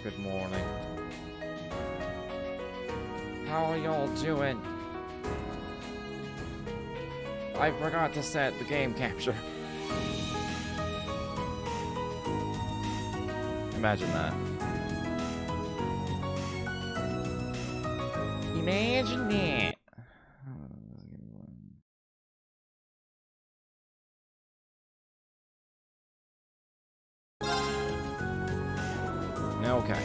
Good morning. How are y'all doing? I forgot to set the game capture. Imagine that. Imagine that. Okay.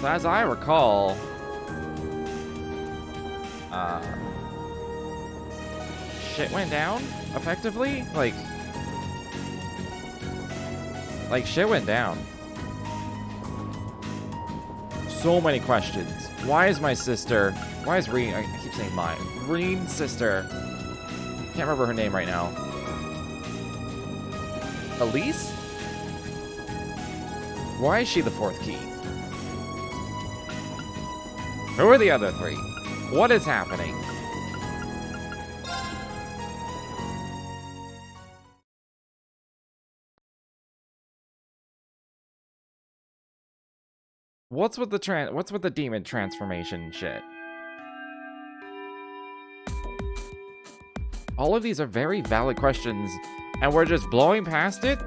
So as I recall, shit went down effectively. Like shit went down. So many questions. Why is my sister? Why is Reen? I keep saying mine. Reen's sister. Can't remember her name right now. Elise? Why is she the fourth key? Who are the other three? What is happening? What's with the demon transformation shit? All of these are very valid questions, and we're just blowing past it?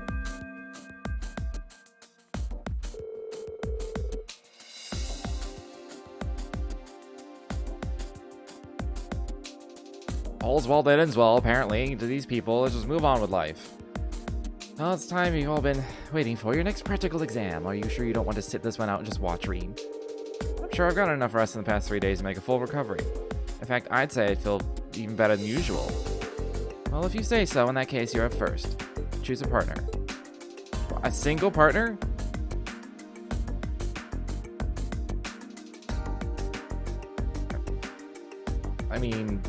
All's well that ends well, apparently, to these people. Let's just move on with life. Well, it's time you've all been waiting for your next practical exam. Are you sure you don't want to sit this one out and just watch Reen? I'm sure I've got enough rest in the past 3 days to make a full recovery. In fact, I'd say I'd feel even better than usual. Well, if you say so, in that case, you're up first. Choose a partner. A single partner? I mean,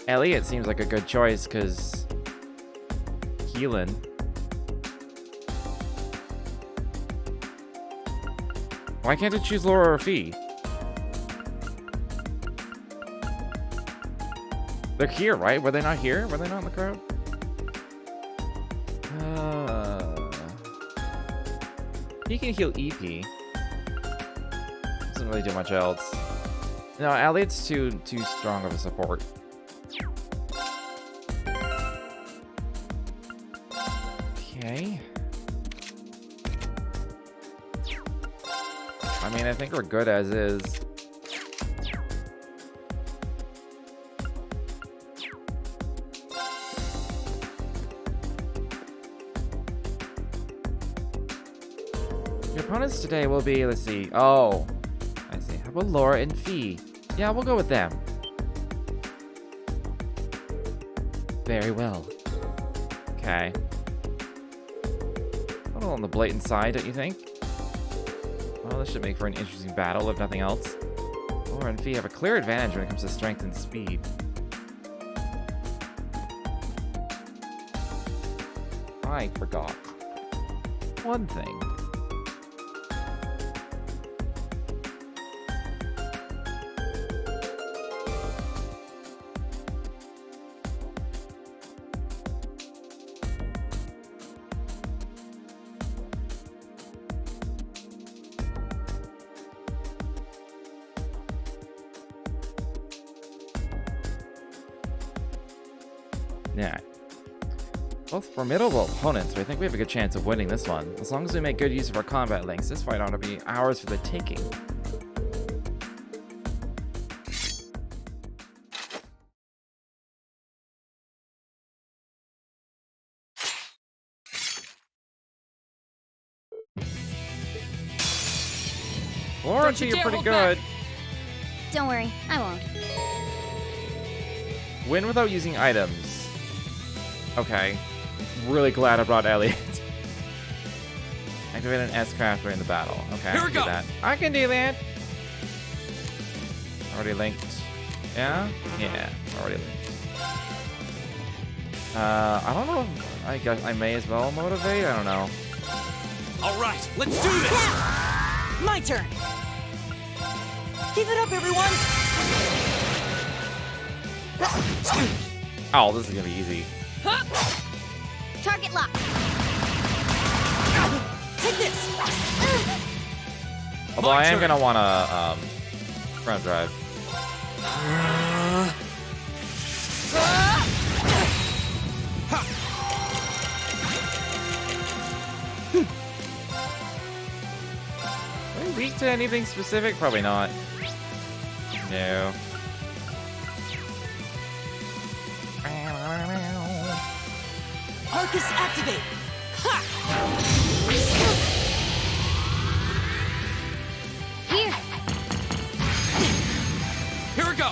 Elliot seems like a good choice, because healing. Why can't it choose Laura or Fee? They're here, right? Were they not here? Were they not in the crowd? He can heal EP. Doesn't really do much else. No, Elliot's too strong of a support. Okay. I mean, I think we're good as is. Your opponents today will be, let's see. Oh, I see. How about Laura and Fee? Yeah, we'll go with them. Very well. Okay. A little on the blatant side, don't you think? Well, this should make for an interesting battle, if nothing else. Laura and Fee have a clear advantage when it comes to strength and speed. I forgot one thing. Yeah. Both formidable opponents, but I think we have a good chance of winning this one. As long as we make good use of our combat links, this fight ought to be ours for the taking. Laura, you're pretty good. Don't worry, I won't. Win without using items. Okay. Really glad I brought Elliot. Activate an S-craft during the battle. Okay, I can do that. I can do that. Already linked. Yeah? Yeah, already linked. I don't know if I guess I may as well motivate. I don't know. Alright, let's do this! My turn! Keep it up, everyone! Oh, this is gonna be easy. Target lock. Take this! Although I am gonna wanna front drive. Are we weak to anything specific? Probably not. No. Arcus activate! Ha! Here. Here we go.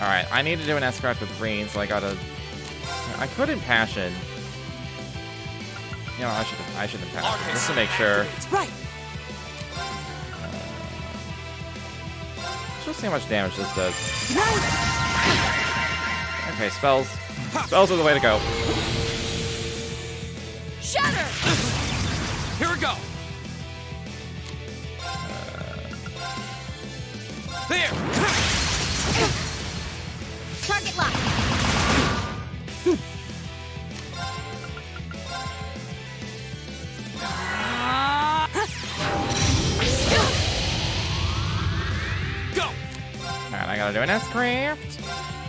Alright, I need to do an S-craft with green, so I gotta... I could impassion. You know, I should impassion, just to make sure. Right! Just see how much damage this does. Right! Okay, spells. Spells are the way to go. Shatter! Here we go. There. Target lock. Go. Alright, I gotta do an S-craft.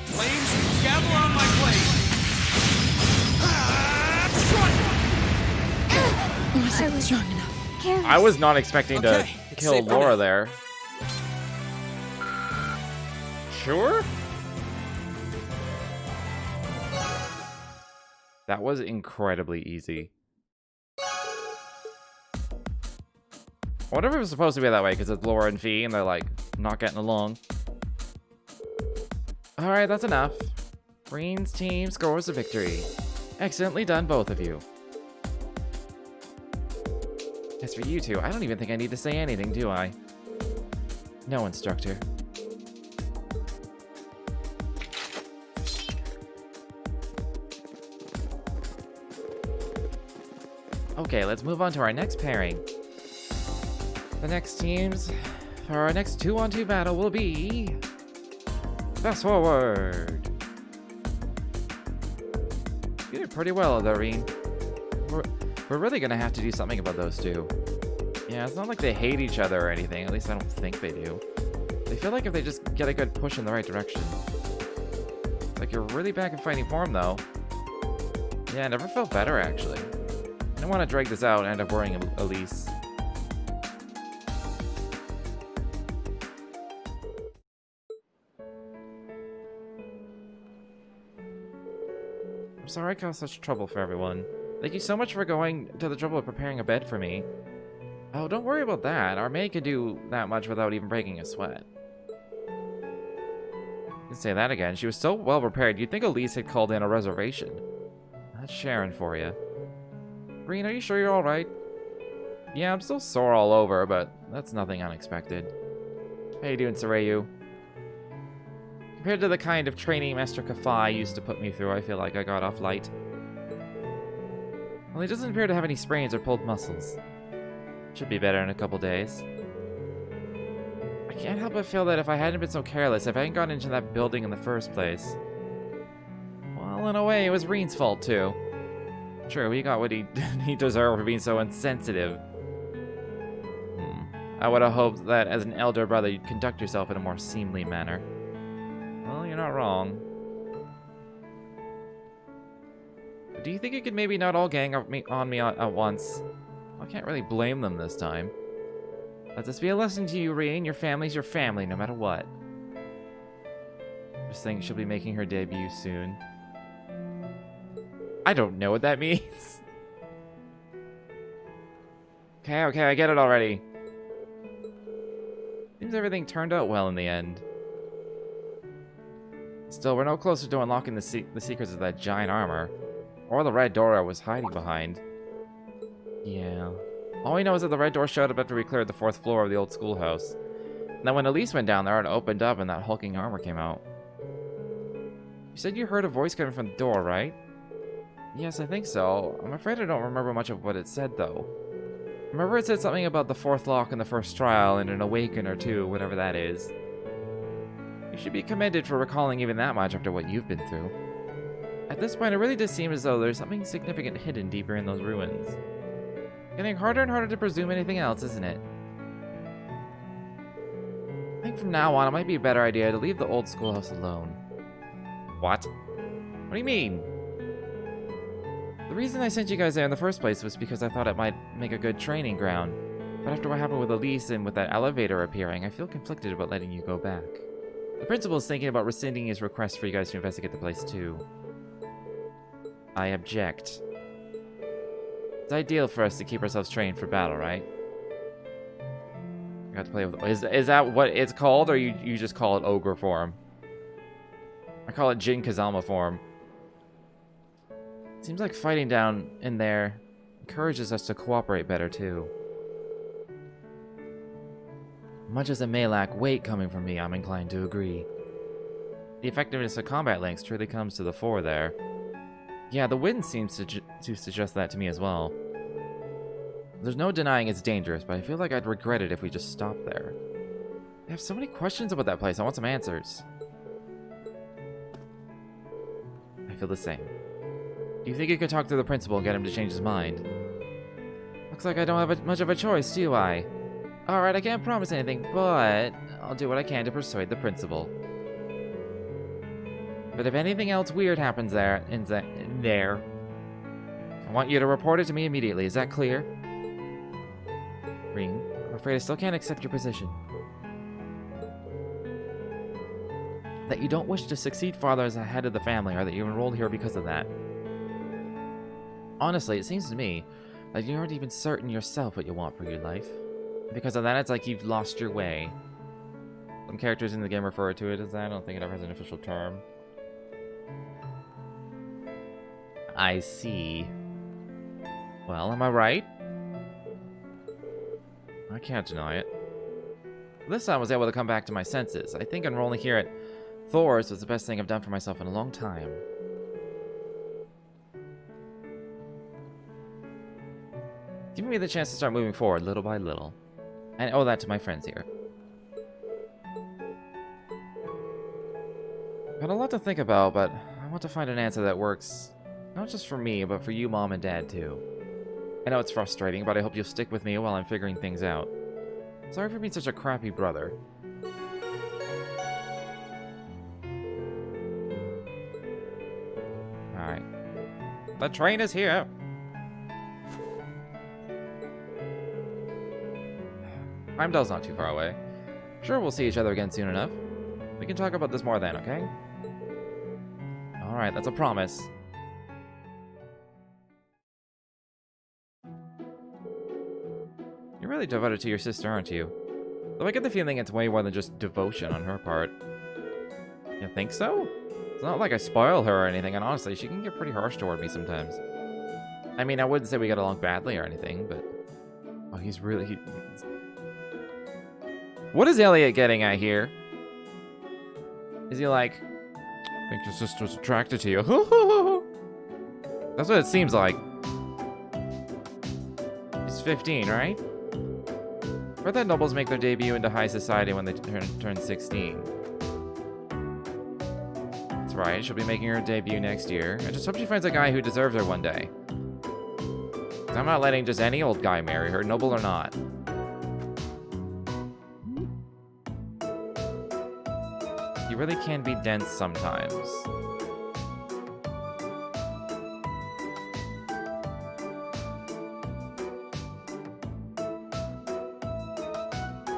Flames, gather on my blade. I was strong enough. Careless. I was not expecting to Okay, it's kill safe for Laura now. there. Sure? That was incredibly easy. I wonder if it was supposed to be that way, because it's Laura and Fee, and they're, like, not getting along. Alright, that's enough. Green's team scores a victory. Excellently done, both of you. As for you two, I don't even think I need to say anything, do I? No, instructor. Okay, let's move on to our next pairing. The next teams for our next 2-on-2 battle will be... Fast forward! You did pretty well, Doreen. We're really gonna have to do something about those two. Yeah, it's not like they hate each other or anything, at least I don't think they do. They feel like if they just get a good push in the right direction. It's like you're really back in fighting form, though. Yeah, I never felt better, actually. I don't want to drag this out and end up worrying Elise. I'm sorry I caused such trouble for everyone. Thank you so much for going to the trouble of preparing a bed for me. Oh, don't worry about that. Our maid could do that much without even breaking a sweat. You can say that again. She was so well prepared, you'd think Elise had called in a reservation. That's Sharon for you. Green, are you sure you're alright? Yeah, I'm still sore all over, but that's nothing unexpected. How you doing, Sarayu? Compared to the kind of training Master Kafai used to put me through, I feel like I got off light. Well, he doesn't appear to have any sprains or pulled muscles. Should be better in a couple days. I can't help but feel that if I hadn't been so careless, if I hadn't gotten into that building in the first place... Well, in a way, it was Reen's fault, too. Sure, he got what he deserved for being so insensitive. I would have hoped that as an elder brother, you'd conduct yourself in a more seemly manner. Well, you're not wrong. But do you think you could maybe not all gang on me at once? I can't really blame them this time. Let this be a lesson to you, Reen. Your family's your family, no matter what. Just think she'll be making her debut soon. I don't know what that means. Okay, I get it already. Seems everything turned out well in the end. Still, we're no closer to unlocking the secrets of that giant armor. Or the red door I was hiding behind. Yeah. All we know is that the red door showed up after we cleared the 4th floor of the old schoolhouse. And then when Elise went down there, it opened up and that hulking armor came out. You said you heard a voice coming from the door, right? Yes, I think so. I'm afraid I don't remember much of what it said, though. Remember it said something about the 4th lock in the first trial and an awaken or two, whatever that is. You should be commended for recalling even that much after what you've been through. At this point, it really does seem as though there's something significant hidden deeper in those ruins. Getting harder and harder to presume anything else, isn't it? think from now on, it might be a better idea to leave the old schoolhouse alone. What? What do you mean? The reason I sent you guys there in the first place was because I thought it might make a good training ground. But after what happened with Elise and with that elevator appearing, I feel conflicted about letting you go back. The principal is thinking about rescinding his request for you guys to investigate the place too. I object. It's ideal for us to keep ourselves trained for battle, right? I got to play with... Is that what it's called, or you just call it ogre form? I call it Jin Kazama form. Seems like fighting down in there encourages us to cooperate better, too. Much as it may lack weight coming from me, I'm inclined to agree. The effectiveness of combat links truly comes to the fore there. Yeah, the wind seems to suggest that to me as well. There's no denying it's dangerous, but I feel like I'd regret it if we just stopped there. I have so many questions about that place. I want some answers. I feel the same. Do you think you could talk to the principal and get him to change his mind? Looks like I don't have much of a choice, do I? Alright, I can't promise anything, but I'll do what I can to persuade the principal. But if anything else weird happens there, I want you to report it to me immediately. Is that clear? Ring, I'm afraid I still can't accept your position. That you don't wish to succeed farther as a head of the family, or that you enrolled here because of that. Honestly, it seems to me like you aren't even certain yourself what you want for your life. Because of that, it's like you've lost your way. Some characters in the game refer to it as that. I don't think it ever has an official term. I see. Well, am I right? I can't deny it. This time I was able to come back to my senses. I think enrolling here at Thor's was the best thing I've done for myself in a long time. Giving me the chance to start moving forward little by little. And I owe that to my friends here. Got a lot to think about, but I want to find an answer that works not just for me, but for you, Mom, and Dad, too. I know it's frustrating, but I hope you'll stick with me while I'm figuring things out. Sorry for being such a crappy brother. Alright. The train is here! Heimdallr's not too far away. Sure, we'll see each other again soon enough. We can talk about this more then, okay? Alright, that's a promise. You're really devoted to your sister, aren't you? Though I get the feeling it's way more than just devotion on her part. You think so? It's not like I spoil her or anything, and honestly, she can get pretty harsh toward me sometimes. I mean, I wouldn't say we get along badly or anything, but... Oh, he's really... What is Elliot getting at here? Is he like... I think your sister's attracted to you. That's what it seems like. He's 15, right? I heard that nobles make their debut into high society when they turn 16. That's right, she'll be making her debut next year. I just hope she finds a guy who deserves her one day. 'Cause I'm not letting just any old guy marry her, noble or not. You really can be dense sometimes.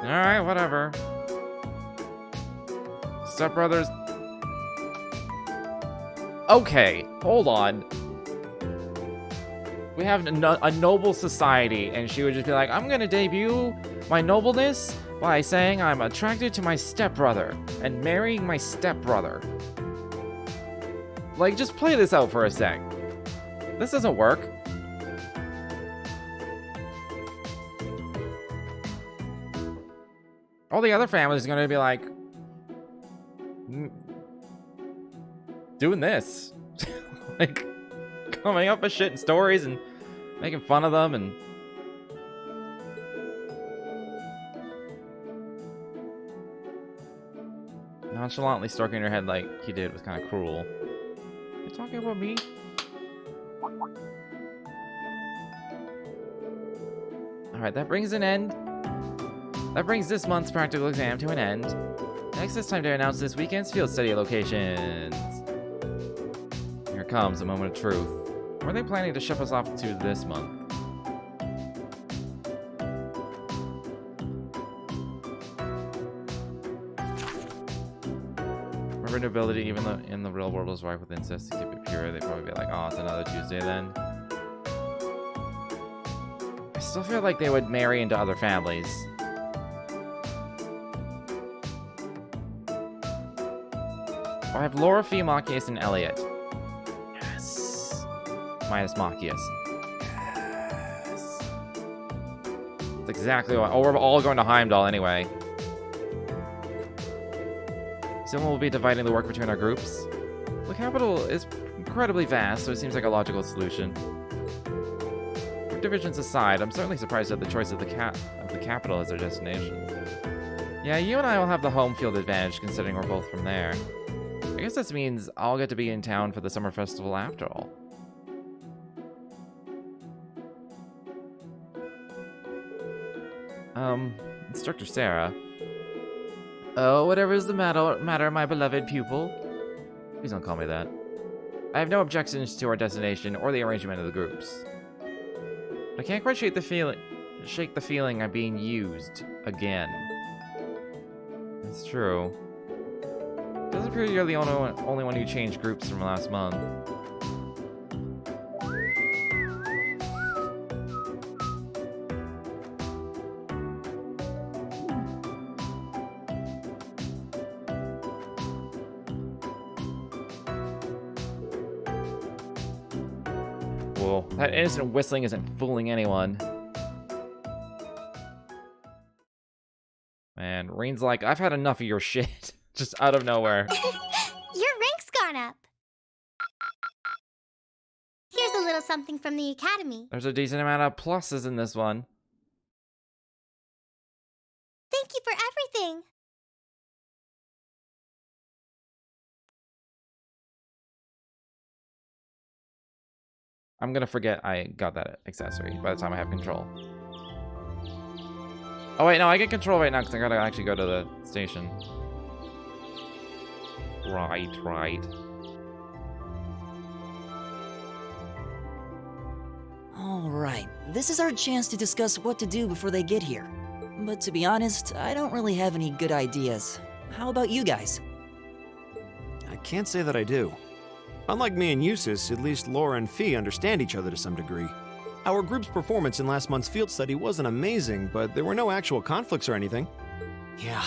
Alright, whatever. Stepbrothers. Okay, hold on. We have a noble society, and she would just be like, I'm gonna debut my nobleness by saying I'm attracted to my stepbrother and marrying my stepbrother. Like, just play this out for a sec. This doesn't work. All the other families are gonna be like, doing this. Like, coming up with shit and stories and making fun of them and... nonchalantly stroking her head like he did was kind of cruel. You talking about me? Alright, that brings an end That brings this month's practical exam to an end. Next, it's time to announce this weekend's field study locations. Here comes a moment of truth. Where are they planning to ship us off to this month? Ability, even though in the real world is rife with incest, to keep it pure, they'd probably be like, oh, it's another Tuesday then. I still feel like they would marry into other families. I have Laura, Fee, Machias, and Elliot. Yes. Minus Machias. Yes. That's exactly what. Oh, we're all going to Heimdallr anyway. Someone will be dividing the work between our groups. The capital is incredibly vast, so it seems like a logical solution. Group divisions aside, I'm certainly surprised at the choice of the capital as their destination. Yeah, you and I will have the home field advantage, considering we're both from there. I guess this means I'll get to be in town for the summer festival after all. Instructor Sarah. Oh, whatever is the matter, my beloved pupil. Please don't call me that. I have no objections to our destination or the arrangement of the groups. But I can't quite shake the feeling I'm being used again. It's true. It doesn't appear you're the only one who changed groups from last month. That innocent whistling isn't fooling anyone. And Reen's like, I've had enough of your shit. Just out of nowhere. Your rank's gone up. Here's a little something from the academy. There's a decent amount of pluses in this one. Thank you for everything. I'm gonna forget I got that accessory by the time I have control. Oh wait, no, I get control right now because I gotta actually go to the station. Right. Alright, this is our chance to discuss what to do before they get here. But to be honest, I don't really have any good ideas. How about you guys? I can't say that I do. Unlike me and Eustace, at least Laura and Fee understand each other to some degree. Our group's performance in last month's field study wasn't amazing, but there were no actual conflicts or anything. Yeah,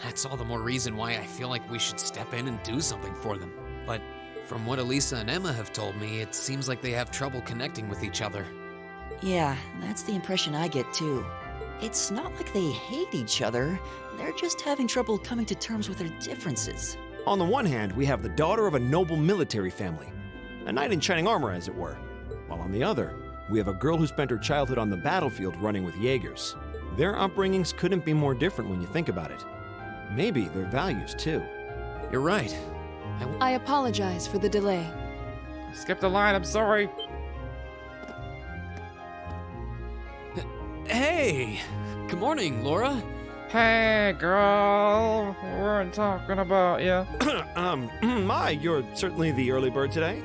that's all the more reason why I feel like we should step in and do something for them. But from what Elisa and Emma have told me, it seems like they have trouble connecting with each other. Yeah, that's the impression I get too. It's not like they hate each other, they're just having trouble coming to terms with their differences. On the one hand, we have the daughter of a noble military family, a knight in shining armor as it were, while on the other, we have a girl who spent her childhood on the battlefield running with Jaegers. Their upbringings couldn't be more different when you think about it. Maybe their values too. You're right. I apologize for the delay. Skip the line, I'm sorry. Hey! Good morning, Laura. Hey, girl. We weren't talking about you. You're certainly the early bird today.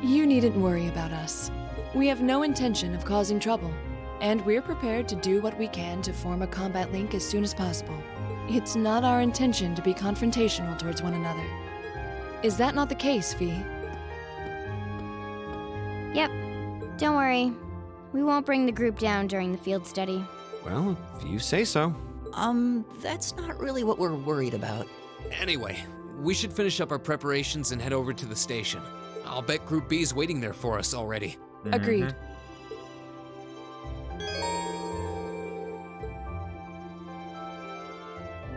You needn't worry about us. We have no intention of causing trouble, and we're prepared to do what we can to form a combat link as soon as possible. It's not our intention to be confrontational towards one another. Is that not the case, Fee? Yep. Don't worry. We won't bring the group down during the field study. Well, if you say so. That's not really what we're worried about. Anyway, we should finish up our preparations and head over to the station. I'll bet Group B is waiting there for us already. Agreed.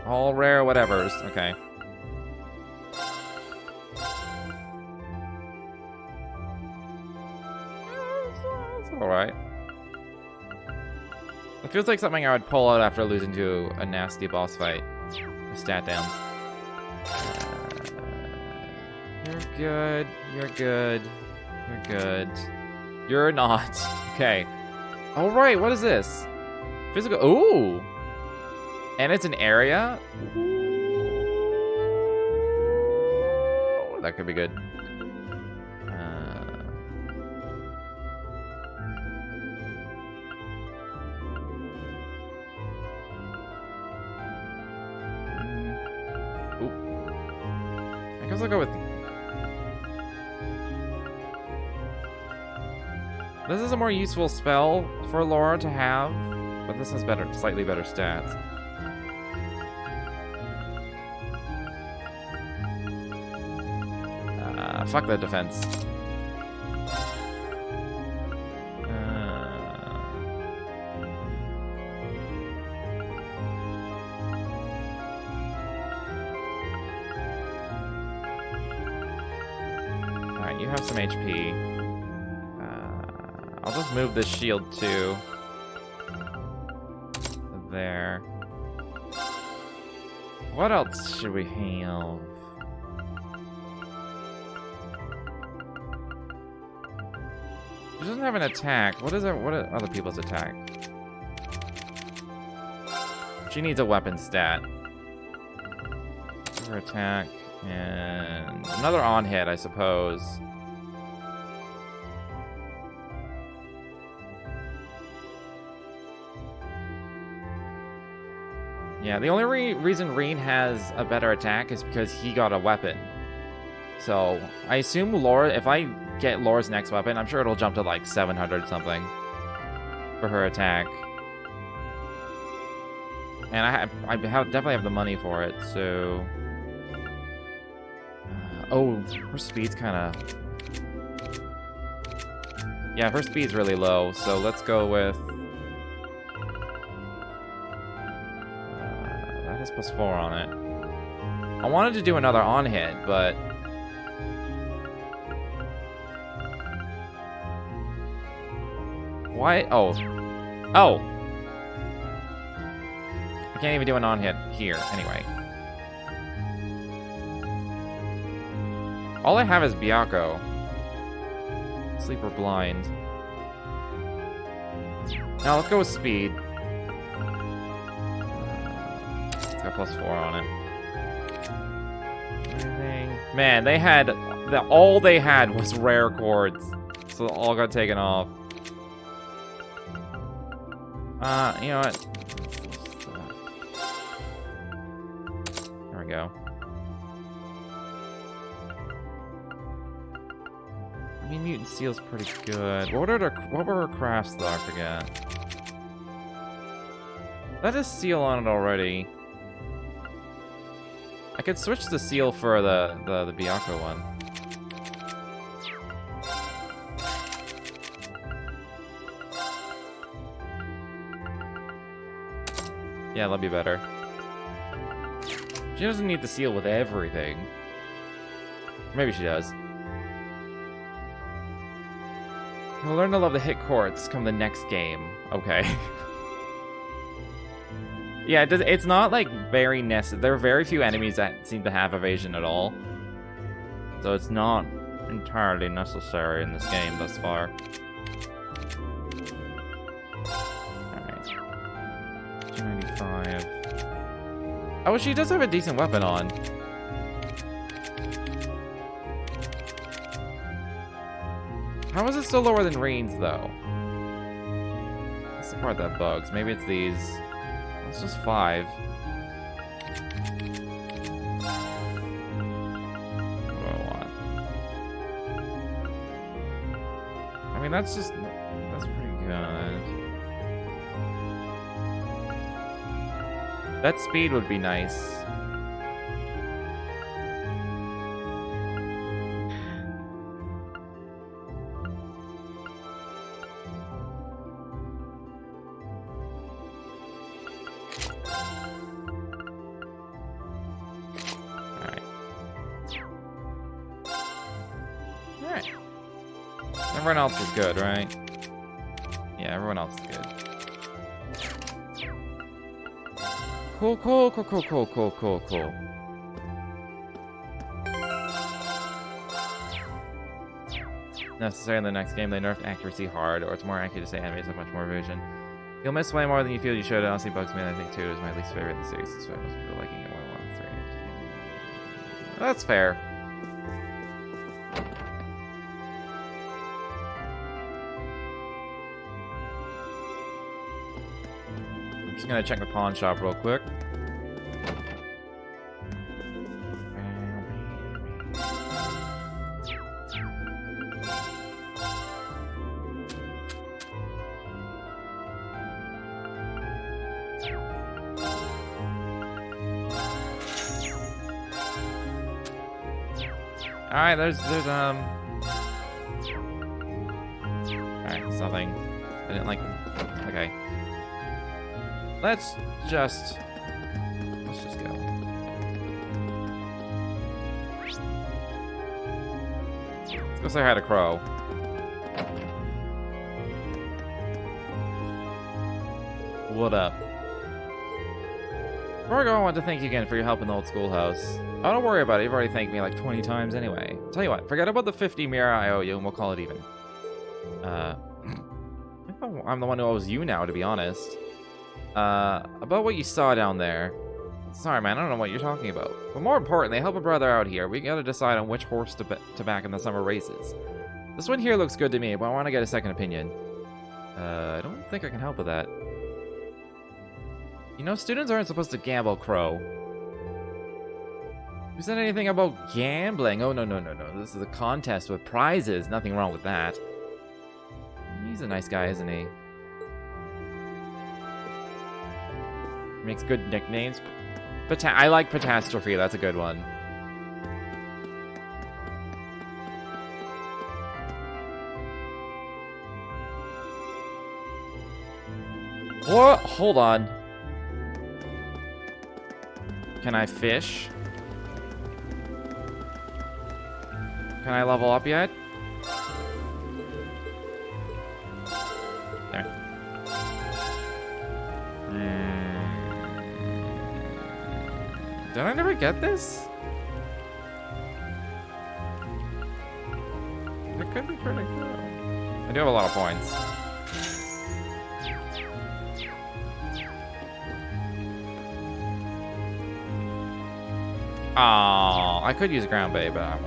All rare whatevers. Okay. Alright. It feels like something I would pull out after losing to a nasty boss fight. With stat downs. You're good. You're good. You're good. You're not. Okay. Alright, what is this? Physical. Ooh! And it's an area? Ooh, that could be good. I guess I'll go with... This is a more useful spell for Laura to have, but this has better, slightly better stats. Fuck the defense. Alright, you have some HP. I'll just move this shield to there. What else should we have? She doesn't have an attack. What are other people's attack? She needs a weapon stat. Her attack and another on hit, I suppose. Yeah, the only reason Reen has a better attack is because he got a weapon. So, I assume Laura, if I get Laura's next weapon, I'm sure it'll jump to like 700 something for her attack. And I definitely have the money for it, so... oh, her speed's kind of... Yeah, her speed's really low, so let's go with... that has +4 on it. I wanted to do another on-hit, but... Why? Oh. Oh! I can't even do an on-hit here, anyway. All I have is Byakko. Sleeper Blind. Now let's go with Speed. It's got +4 on it. Anything? Man, they had... all they had was rare chords. So it all got taken off. You know what? There we go. I mean, Mutant Seal's pretty good. What were her crafts, though? I forget. That is seal on it already. I could switch the seal for the Byakko one. Yeah, that'll be better. She doesn't need the seal with everything. Maybe she does. We'll learn to love the hit chords come the next game. Okay. Yeah, it's not like very necessary. There are very few enemies that seem to have evasion at all. So it's not entirely necessary in this game thus far. Alright. 295. Oh, she does have a decent weapon on. How is it still lower than Reen's, though? That's the part that bugs. Maybe it's these. It's just 5. What do I want? I mean, that's pretty good. That speed would be nice. Everyone else is good, right? Yeah, everyone else is good. Cool. Necessary in the next game, they nerfed accuracy hard, or it's more accurate to say enemies have much more vision. You'll miss way more than you feel you should. It honestly bugs me, and I think 2 is my least favorite in the series. That's why most people liking it more than 3. That's fair. I'm just gonna check the pawn shop real quick. Alright, there's alright, there's nothing. I didn't like them. Okay. Let's just go. Let's go say hi to Crow. What up? Before I go, I want to thank you again for your help in the old schoolhouse. Oh, don't worry about it. You've already thanked me like 20 times anyway. Tell you what, forget about the 50 mirror I owe you, and we'll call it even. I think I'm the one who owes you now, to be honest. About what you saw down there. Sorry, man, I don't know what you're talking about. But more importantly, help a brother out here. We gotta decide on which horse to back in the summer races. This one here looks good to me, but I want to get a second opinion. I don't think I can help with that. You know, students aren't supposed to gamble, Crow. Who said anything about gambling? Oh, no. This is a contest with prizes. Nothing wrong with that. He's a nice guy, isn't he? Makes good nicknames. I like Catastrophe. That's a good one. What? Hold on. Can I fish? Can I level up yet? There. Did I never get this? It could be pretty cool. I do have a lot of points. Oh, I could use ground bait, but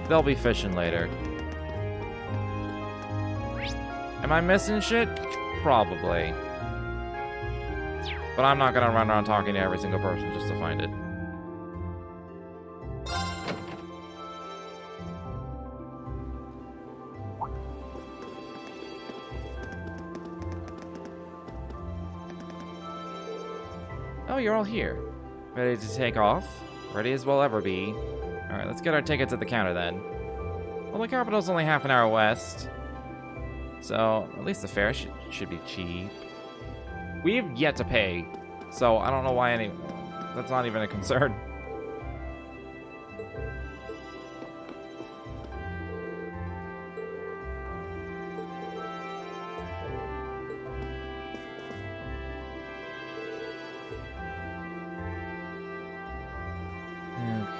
they'll be fishing later. Am I missing shit? Probably. But I'm not gonna run around talking to every single person just to find it. Oh, you're all here. Ready to take off? Ready as we'll ever be. Alright, let's get our tickets at the counter then. Well, the capital's only half an hour west. So, at least the fare should be cheap. We've yet to pay, so I don't know why that's not even a concern.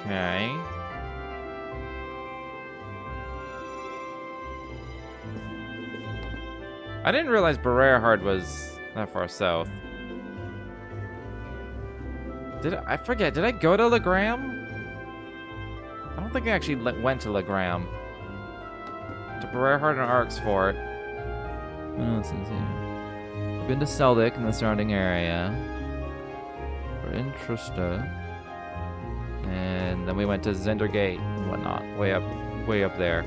Okay. I didn't realize Bererhard was that far south. I forget, did I go to Legram? I don't think I actually went to Legram. To Bererhard and Ark's Fort. What else is here? I've been to Seldik and the surrounding area. We're in Trusta. And then we went to Zender Gate and whatnot. Way up there.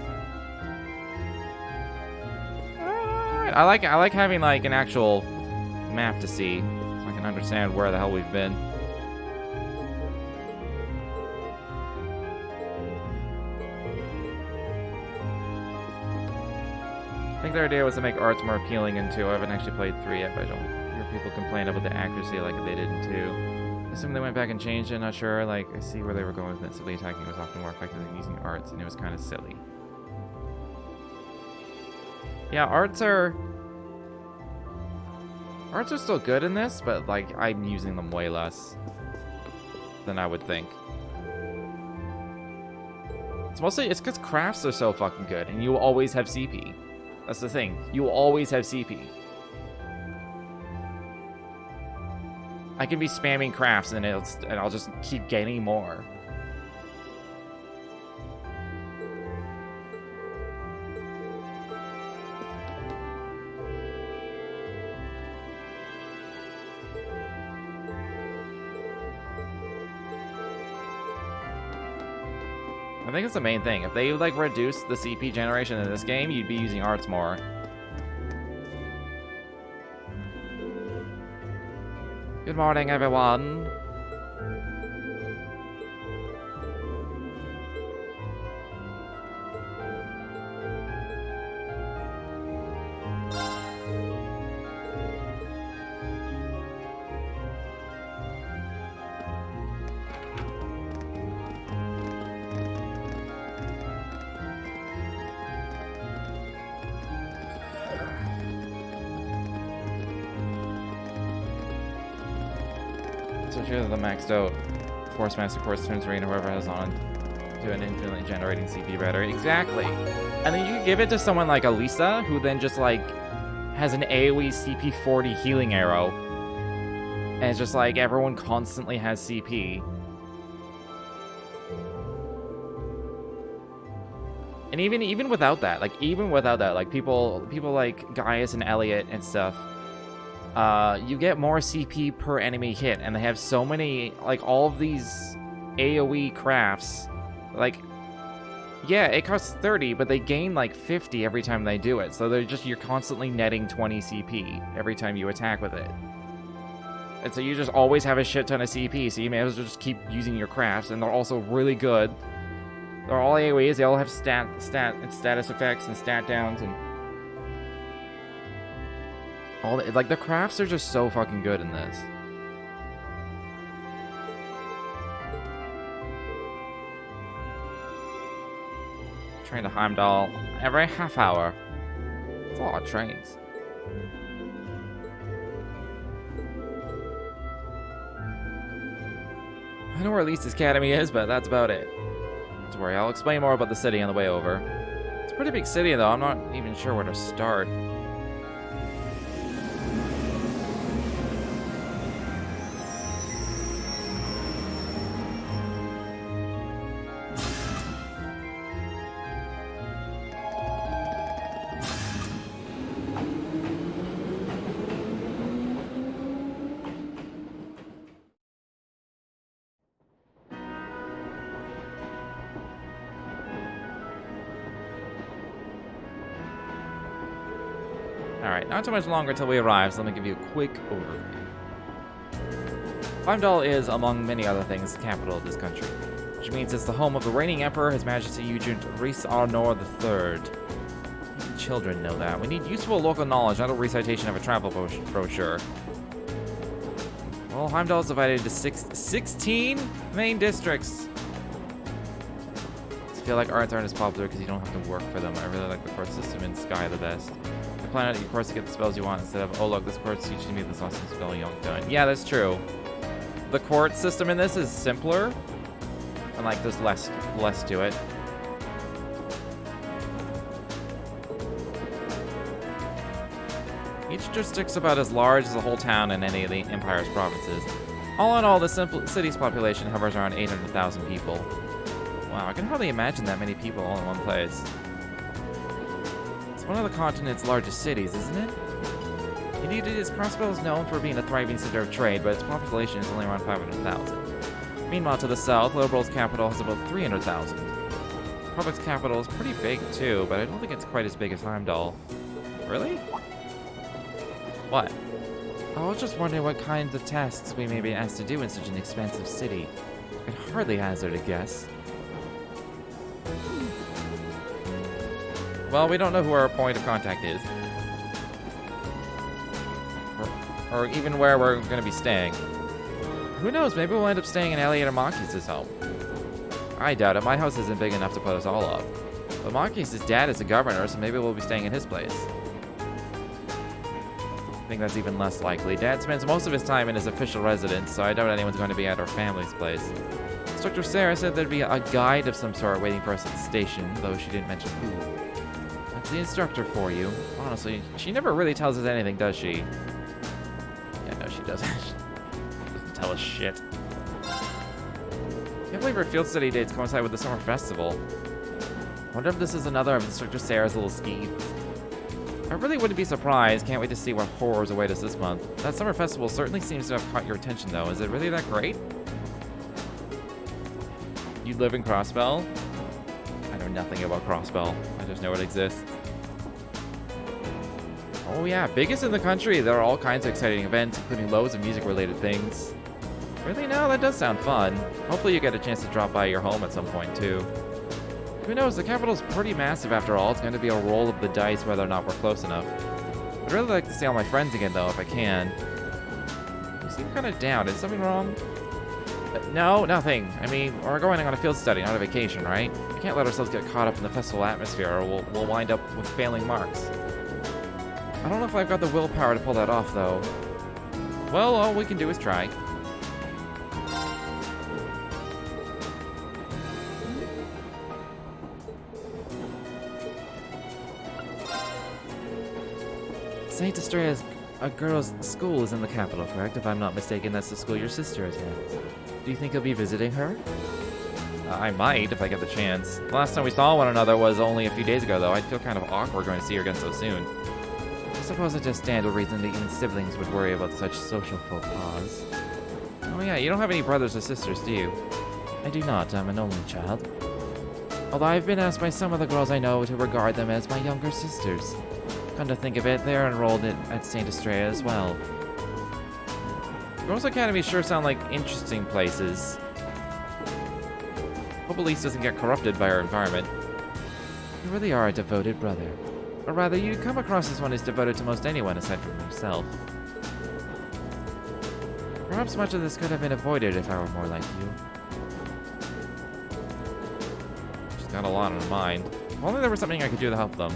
Alright, I like having like an actual map to see, so I can understand where the hell we've been. I think their idea was to make arts more appealing in 2. I haven't actually played 3 yet, but I don't hear people complain about the accuracy like they did in 2. I assume they went back and changed it, not sure. Like, I see where they were going with it. Simply attacking was often more effective than using arts, and it was kind of silly. Yeah, arts are still good in this, but like I'm using them way less than I would think. It's because crafts are so fucking good, and you always have CP. That's the thing. You will always have CP. I can be spamming crafts and I'll just keep gaining more. I think it's the main thing. If they like reduce the CP generation in this game, you'd be using arts more. Good morning, everyone. So here's the maxed out Force Master Course turns Rain or whoever has on to an infinitely generating CP battery. Exactly. And then you can give it to someone like Elisa, who then just like has an AoE CP 40 healing arrow. And it's just like everyone constantly has CP. And even without that, like people like Gaius and Elliot and stuff, you get more CP per enemy hit, and they have so many, like, all of these AoE crafts. Like, yeah, it costs 30, but they gain like 50 every time they do it. So you're constantly netting 20 CP every time you attack with it. And so you just always have a shit ton of CP, so you may as well just keep using your crafts, and they're also really good. They're all AoEs, they all have status effects and stat downs, and like, the crafts are just so fucking good in this. Train to Heimdallr every half hour. It's a lot of trains. I know where Lisa's Academy is, but that's about it. Don't worry, I'll explain more about the city on the way over. It's a pretty big city, though. I'm not even sure where to start. Alright, not too much longer until we arrive, so let me give you a quick overview. Heimdallr is, among many other things, the capital of this country, which means it's the home of the reigning emperor, His Majesty Eugene Rhys-Arnor III. Even children know that. We need useful local knowledge, not a recitation of a travel brochure. Well, Heimdallr is divided into 16 main districts. I feel like arts aren't as popular because you don't have to work for them. I really like the court system in Sky the best. Plan out your course to get the spells you want instead of, oh look, this court's teaching me this awesome spell you don't done. Yeah, that's true. The court system in this is simpler, and like there's less to it. Each district's about as large as the whole town in any of the Empire's provinces. All in all, the city's population hovers around 800,000 people. Wow, I can hardly imagine that many people all in one place. One of the continent's largest cities, isn't it? Indeed it is. Crossbow is known for being a thriving center of trade, but its population is only around 500,000. Meanwhile, to the south, Liberal's capital has about 300,000. Province's capital is pretty big too, but I don't think it's quite as big as Heimdallr. Really? What? I was just wondering what kinds of tasks we may be asked to do in such an expansive city. I could hardly hazard a guess. Well, we don't know who our point of contact is. Or even where we're going to be staying. Who knows, maybe we'll end up staying in Elliot or Makis' home. I doubt it, my house isn't big enough to put us all up. But Makis' dad is a governor, so maybe we'll be staying in his place. I think that's even less likely. Dad spends most of his time in his official residence, so I doubt anyone's going to be at our family's place. Instructor Sarah said there'd be a guide of some sort waiting for us at the station, though she didn't mention who. That's the instructor for you. Honestly, she never really tells us anything, does she? Yeah, no, she doesn't. She doesn't tell us shit. Can't believe her field study dates coincide with the summer festival. Wonder if this is another of Instructor Sarah's little schemes. I really wouldn't be surprised. Can't wait to see what horrors await us this month. That summer festival certainly seems to have caught your attention, though. Is it really that great? You live in Crossbell? I know nothing about Crossbell. I just know it exists. Oh yeah, biggest in the country. There are all kinds of exciting events, including loads of music-related things. Really? No, that does sound fun. Hopefully you get a chance to drop by your home at some point, too. Who knows, the capital's pretty massive after all. It's going to be a roll of the dice whether or not we're close enough. I'd really like to see all my friends again, though, if I can. You seem kind of down. Is something wrong? No, nothing. I mean, we're going on a field study, not a vacation, right? We can't let ourselves get caught up in the festival atmosphere, or we'll wind up with failing marks. I don't know if I've got the willpower to pull that off, though. Well, all we can do is try. St. Estrella's a girls' school is in the capital, correct? If I'm not mistaken, that's the school your sister attends. Do you think you'll be visiting her? I might, if I get the chance. The last time we saw one another was only a few days ago, though. I'd feel kind of awkward going to see her again so soon. I suppose it's just standard reason that even siblings would worry about such social faux pas. Oh yeah, you don't have any brothers or sisters, do you? I do not. I'm an only child. Although I've been asked by some of the girls I know to regard them as my younger sisters. Come to think of it, they're enrolled at St. Estrella as well. Girls' academies sure sound like interesting places. Hope Elise doesn't get corrupted by her environment. You really are a devoted brother. Or rather, you come across as one who's devoted to most anyone aside from himself. Perhaps much of this could have been avoided if I were more like you. She's got a lot on her mind. If only there was something I could do to help them.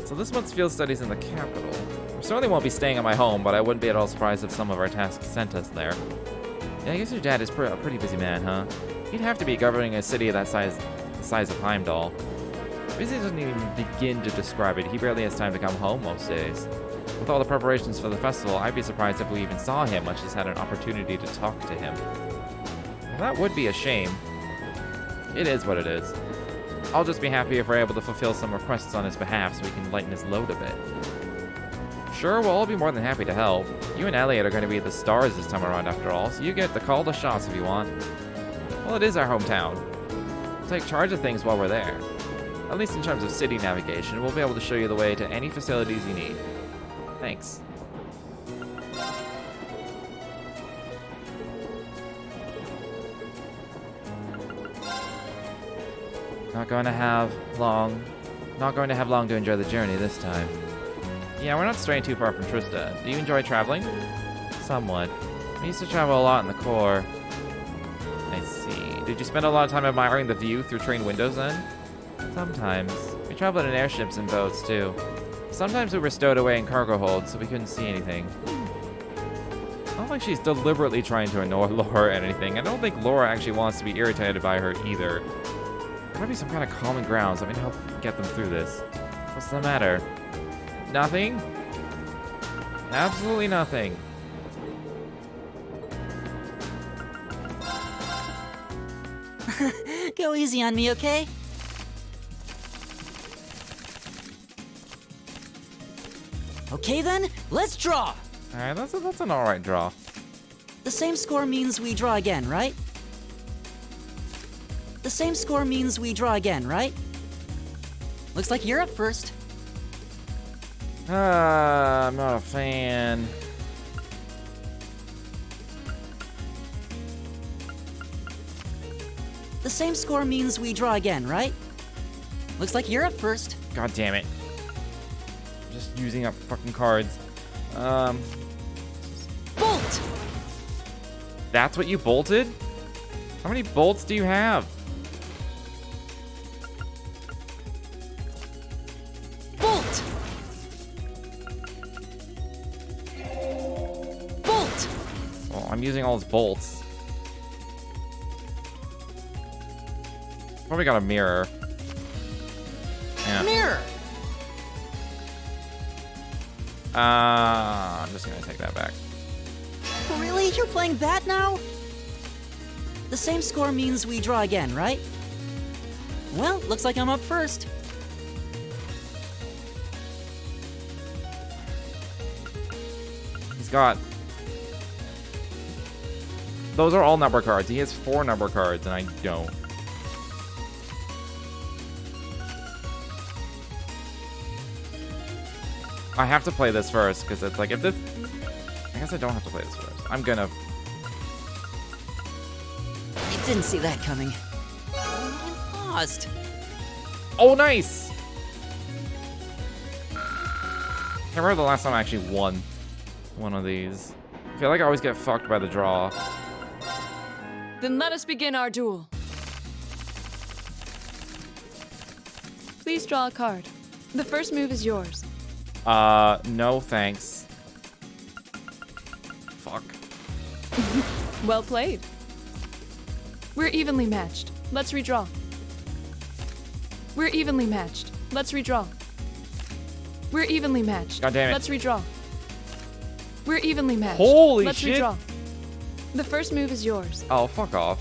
So this month's field study's in the capital. I certainly won't be staying at my home, but I wouldn't be at all surprised if some of our tasks sent us there. Yeah, I guess your dad is a pretty busy man, huh? He'd have to be governing a city of that size, the size of Heimdallr. Busy doesn't even begin to describe it. He barely has time to come home most days. With all the preparations for the festival, I'd be surprised if we even saw him, much as had an opportunity to talk to him. Well, that would be a shame. It is what it is. I'll just be happy if we're able to fulfill some requests on his behalf so we can lighten his load a bit. Sure, we'll all be more than happy to help. You and Elliot are going to be the stars this time around after all, so you get to call the shots if you want. Well, it is our hometown. We'll take charge of things while we're there. At least in terms of city navigation, we'll be able to show you the way to any facilities you need. Thanks. Not going to have long to enjoy the journey this time. Yeah, we're not straying too far from Trista. Do you enjoy traveling? Somewhat. We used to travel a lot in the core. I see. Did you spend a lot of time admiring the view through train windows then? Sometimes. We traveled in airships and boats too. Sometimes we were stowed away in cargo holds, so we couldn't see anything. I don't think she's deliberately trying to annoy Laura or anything. I don't think Laura actually wants to be irritated by her either. There might be some kind of common ground, so I can help get them through this. What's the matter? Nothing? Absolutely nothing. Go easy on me, okay? Okay then, let's draw! Alright, that's an alright draw. The same score means we draw again, right? The same score means we draw again, right? Looks like you're up first. I'm not a fan. The same score means we draw again, right? Looks like you're up first. God damn it. Just using up fucking cards. Bolt! That's what you bolted? How many bolts do you have? Bolt! Bolt! Well, I'm using all his bolts. Probably got a mirror. Yeah. Mirror! I'm just gonna take that back. Really? You're playing that now? The same score means we draw again, right? Well, looks like I'm up first. He's got... Those are all number cards. He has 4 number cards, and I don't. I have to play this first, because it's like, if this... I guess I don't have to play this first. I'm gonna... I didn't see that coming. I lost. Oh, nice! Can't remember the last time I actually won one of these. I feel like I always get fucked by the draw. Then let us begin our duel. Please draw a card. The first move is yours. No thanks. Fuck. Well played. We're evenly matched. Let's redraw. We're evenly matched. Let's redraw. We're evenly matched. God damn it. Let's redraw. We're evenly matched. Holy Let's shit. redraw. The first move is yours. Oh, fuck off.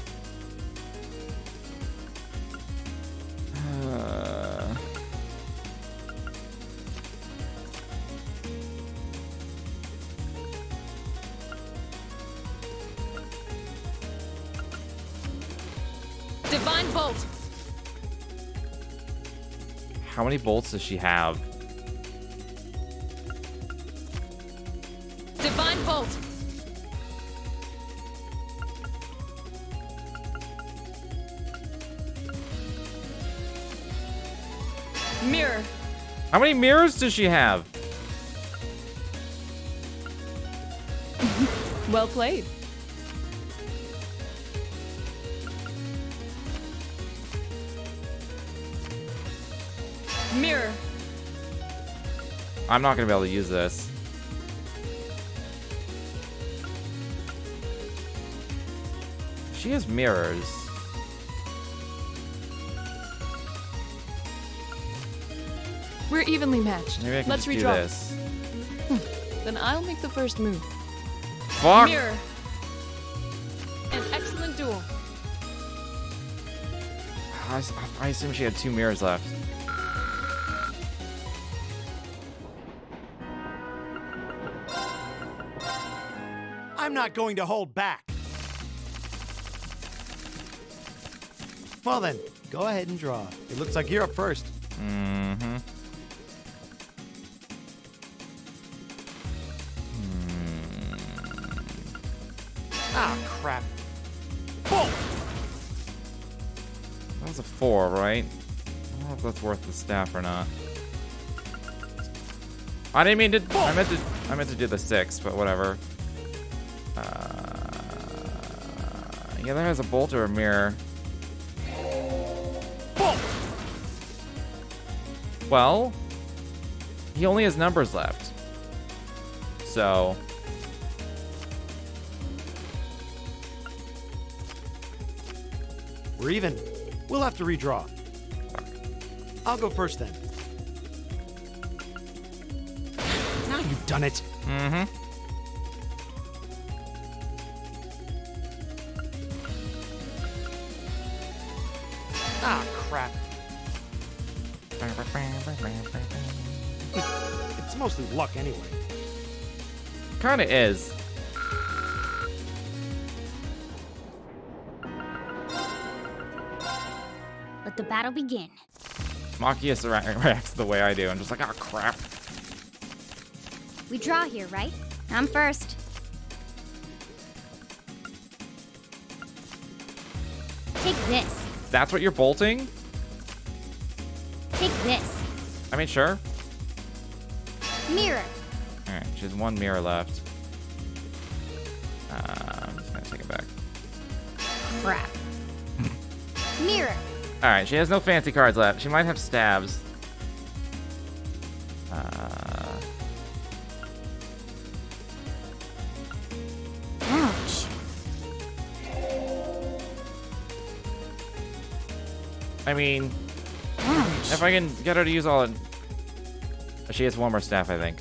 Divine Bolt. How many bolts does she have? Divine Bolt. Mirror. How many mirrors does she have? Well played. Mirror. I'm not gonna be able to use this. She has mirrors. We're evenly matched. Maybe I can Let's just do redraw. this. Then I'll make the first move. Fuck! Mirror. An excellent duel. I assume she had 2 mirrors left. I'm not going to hold back. Well then, go ahead and draw. It looks like you're up first. Mm-hmm. Ah, crap. Boom! That was a 4, right? I don't know if that's worth the staff or not. I didn't mean to. I meant to do the 6, but whatever. Yeah, that has a bolt or a mirror. Boom! Well, he only has numbers left. So. We're even. We'll have to redraw. I'll go first then. Now you've done it. Mm-hmm. Ah, crap. It's mostly luck anyway. Kinda is. Let the battle begin. Machias reacts the way I do. I'm just like, oh crap. We draw here, right? I'm first. Take this. That's what you're bolting? Take this. I mean, sure. Mirror. Alright, she has 1 mirror left. I'm just gonna take it back. Crap. Mirror. Alright, she has no fancy cards left. She might have stabs. Ouch. I mean, if I can get her to use all it. She has one more staff, I think.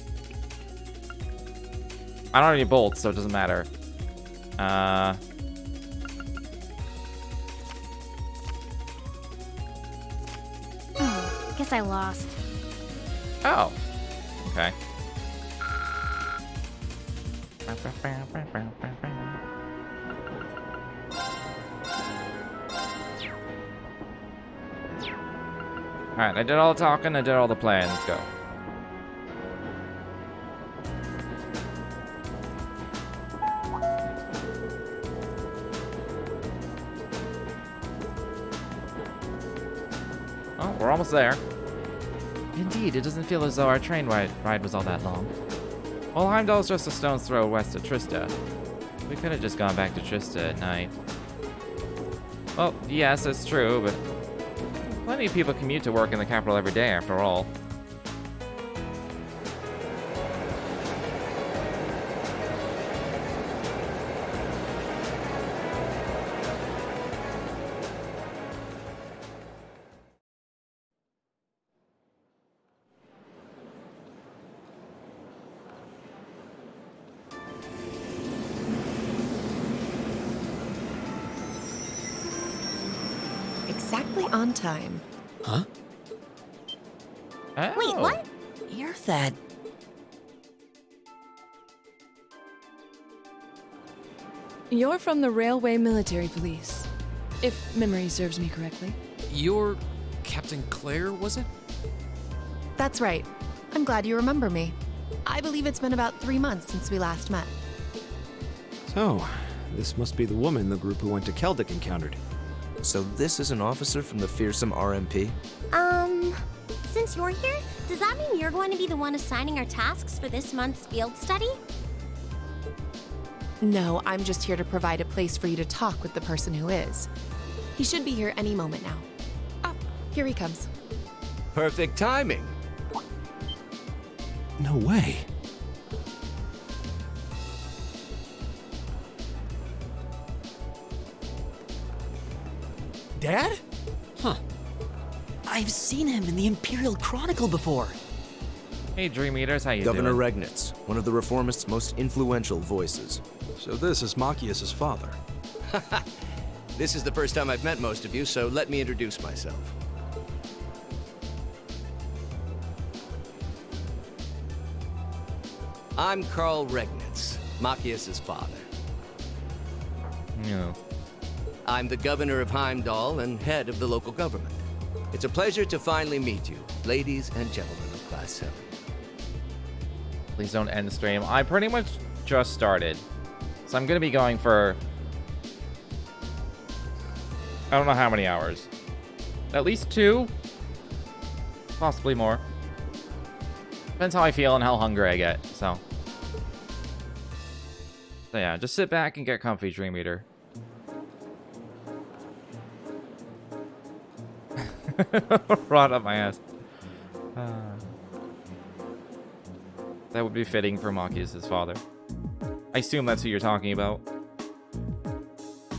I don't have any bolts, so it doesn't matter. Guess I lost. Oh. Okay. Alright, I did all the talking, I did all the playing. Let's go. Oh, we're almost there. Indeed, it doesn't feel as though our train ride was all that long. Well, Heimdall's just a stone's throw west of Trista. We could have just gone back to Trista at night. Well, yes, it's true, but plenty of people commute to work in the capital every day, after all. Exactly on time. Huh? Oh. Wait, what? You're that. You're from the Railway Military Police, if memory serves me correctly. You're Captain Claire, was it? That's right. I'm glad you remember me. I believe it's been about 3 months since we last met. So, this must be the woman the group who went to Keldic encountered. So this is an officer from the fearsome RMP? Since you're here, does that mean you're going to be the one assigning our tasks for this month's field study? No, I'm just here to provide a place for you to talk with the person who is. He should be here any moment now. Oh, here he comes. Perfect timing. No way. Dad? Huh. I've seen him in the Imperial Chronicle before. Hey, Dream Eaters, how you Governor doing? Regnitz, one of the Reformists' most influential voices. So this is Machias's father. This is the first time I've met most of you, so let me introduce myself. I'm Carl Regnitz, Machias's father. Yeah. I'm the governor of Heimdallr and head of the local government. It's a pleasure to finally meet you, ladies and gentlemen of Class 7. Please don't end the stream. I pretty much just started. So I'm going to be going for... I don't know how many hours. At least 2. Possibly more. Depends how I feel and how hungry I get, so yeah, just sit back and get comfy, Dream Eater. Rod up my ass. That would be fitting for Machias' father. I assume that's who you're talking about.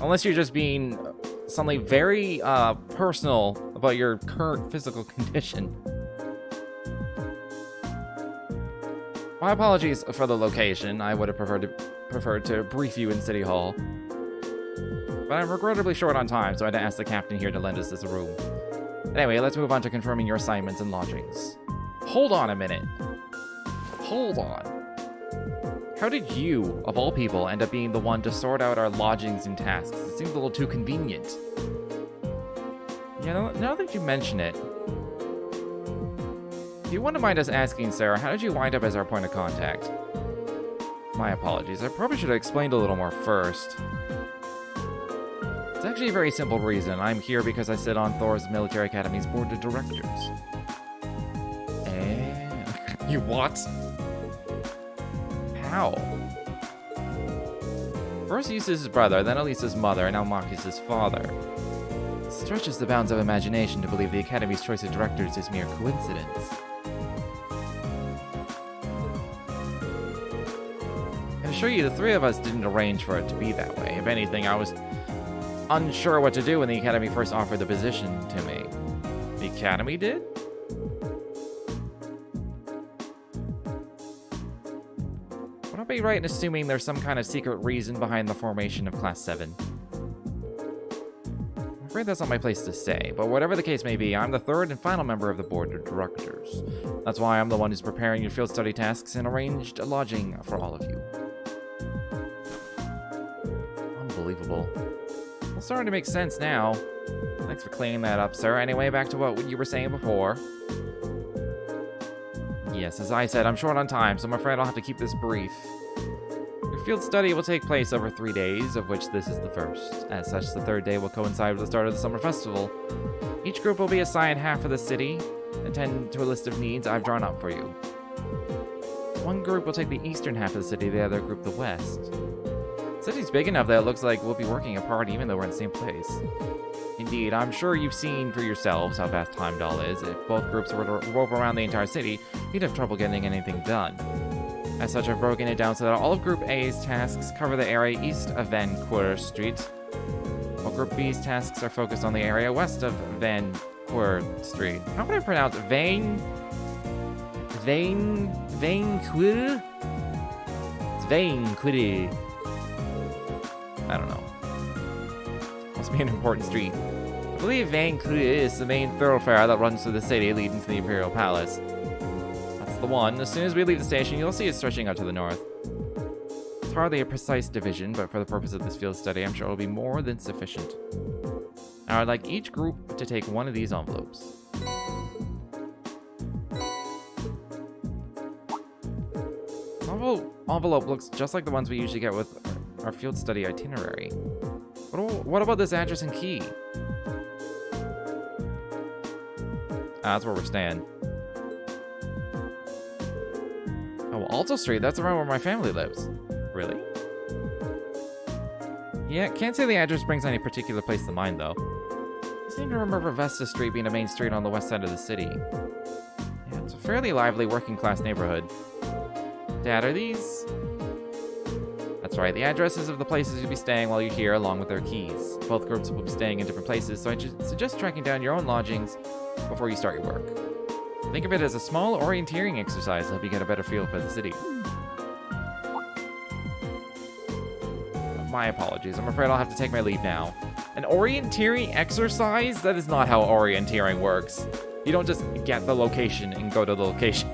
Unless you're just being suddenly very personal about your current physical condition. My apologies for the location. I would have preferred to brief you in City Hall. But I'm regrettably short on time, so I had to ask the captain here to lend us this room. Anyway, let's move on to confirming your assignments and lodgings. Hold on a minute. Hold on. How did you, of all people, end up being the one to sort out our lodgings and tasks? It seems a little too convenient. You know, now that you mention it, if you wouldn't mind us asking, Sarah, how did you wind up as our point of contact? My apologies. I probably should have explained a little more first. It's actually a very simple reason. I'm here because I sit on Thor's Military Academy's board of directors. You what? How? First Eustace's brother, then Elisa's mother, and now Machias' father. It stretches the bounds of imagination to believe the Academy's choice of directors is mere coincidence. I assure you, the three of us didn't arrange for it to be that way. If anything, I was unsure what to do when the Academy first offered the position to me. The Academy did? Would I be right in assuming there's some kind of secret reason behind the formation of Class 7? I'm afraid that's not my place to say, but whatever the case may be, I'm the third and final member of the board of directors. That's why I'm the one who's preparing your field study tasks and arranged lodging for all of you. Unbelievable. Well, starting to make sense now. Thanks for cleaning that up, sir. Anyway, back to what you were saying before. Yes, as I said, I'm short on time, so I'm afraid I'll have to keep this brief. Your field study will take place over 3 days, of which this is the first. As such, the third day will coincide with the start of the summer festival. Each group will be assigned half of the city, attend to a list of needs I've drawn up for you. One group will take the eastern half of the city, the other group the west. The city's big enough that it looks like we'll be working apart even though we're in the same place. Indeed, I'm sure you've seen for yourselves how vast Heimdallr is. If both groups were to rove around the entire city, you'd have trouble getting anything done. As such, I've broken it down so that all of Group A's tasks cover the area east of Van Quer Street, while Group B's tasks are focused on the area west of Van Quer Street. How would I pronounce Van Quer? It's Van Quer. I don't know. Must be an important street. I believe Van Quer is the main thoroughfare that runs through the city leading to the Imperial Palace. That's the one. As soon as we leave the station, you'll see it stretching out to the north. It's hardly a precise division, but for the purpose of this field study, I'm sure it'll be more than sufficient. Now, I'd like each group to take one of these envelopes. This envelope looks just like the ones we usually get with our field study itinerary. What about this address and key? That's where we're staying. Oh, Alto Street, that's around where my family lives. Really? Yeah, can't say the address brings any particular place to mind, though. I seem to remember Vesta Street being a main street on the west side of the city. Yeah, it's a fairly lively working-class neighborhood. Dad, are these... That's right, the addresses of the places you'll be staying while you're here, along with their keys. Both groups will be staying in different places, so I suggest tracking down your own lodgings before you start your work. Think of it as a small orienteering exercise to help you get a better feel for the city. My apologies, I'm afraid I'll have to take my leave now. An orienteering exercise? That is not how orienteering works. You don't just get the location and go to the location.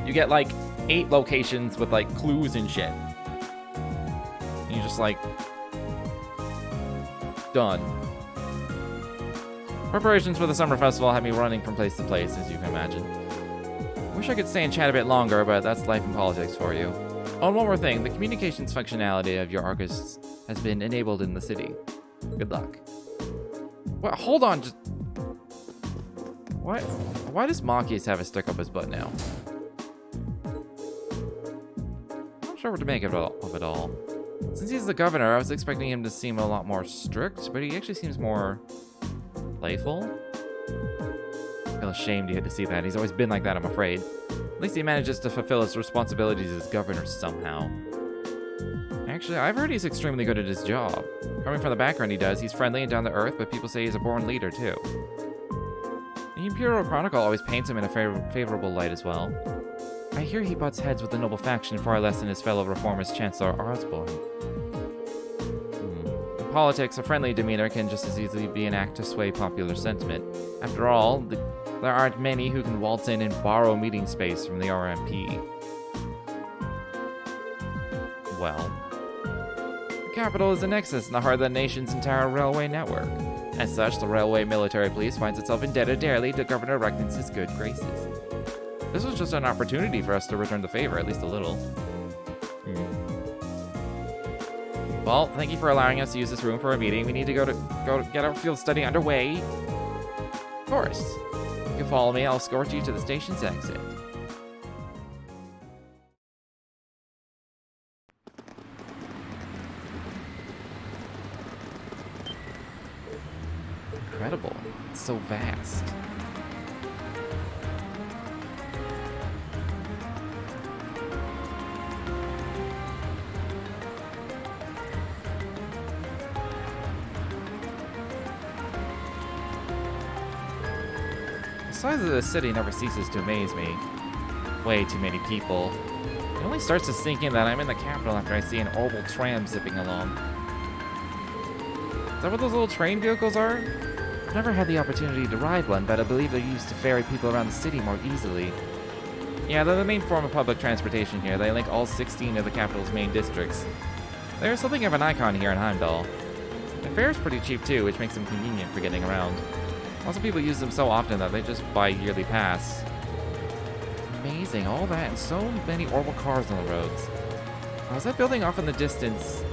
You get, like, 8 locations with, like, clues and shit. And you're just like... done. Preparations for the summer festival have me running from place to place, as you can imagine. Wish I could stay and chat a bit longer, but that's life and politics for you. Oh, and one more thing. The communications functionality of your Argus has been enabled in the city. Good luck. Well, hold on, just... Why does Machias have a stick up his butt now? Not sure what to make of it all. Since he's the governor, I was expecting him to seem a lot more strict, but he actually seems more... playful? I feel ashamed you had to see that. He's always been like that, I'm afraid. At least he manages to fulfill his responsibilities as governor somehow. Actually, I've heard he's extremely good at his job. Coming from the background he does, he's friendly and down to earth, but people say he's a born leader, too. The Imperial Chronicle always paints him in a favorable light as well. I hear he butts heads with the noble faction far less than his fellow reformist Chancellor Osborne. In politics, a friendly demeanor can just as easily be an act to sway popular sentiment. After all, there aren't many who can waltz in and borrow meeting space from the RMP. Well, the capital is the nexus in the heart of the nation's entire railway network. As such, the railway military police finds itself indebted dearly to Governor Reckness's good graces. This was just an opportunity for us to return the favor, at least a little. Well, thank you for allowing us to use this room for a meeting. We need to go to get our field study underway. Of course. If you follow me, I'll escort you to the station's exit. Incredible. It's so vast. size of this city never ceases to amaze me. Way too many people. It only starts to sink in that I'm in the capital after I see an orbital tram zipping along. Is that what those little train vehicles are? I've never had the opportunity to ride one, but I believe they're used to ferry people around the city more easily. Yeah, they're the main form of public transportation here. They link all 16 of the capital's main districts. They're something of an icon here in Heimdallr. The fare is pretty cheap too, which makes them convenient for getting around. Lots of people use them so often that they just buy a yearly pass. Amazing, all that and so many orbital cars on the roads. Now, is that building off in the distance?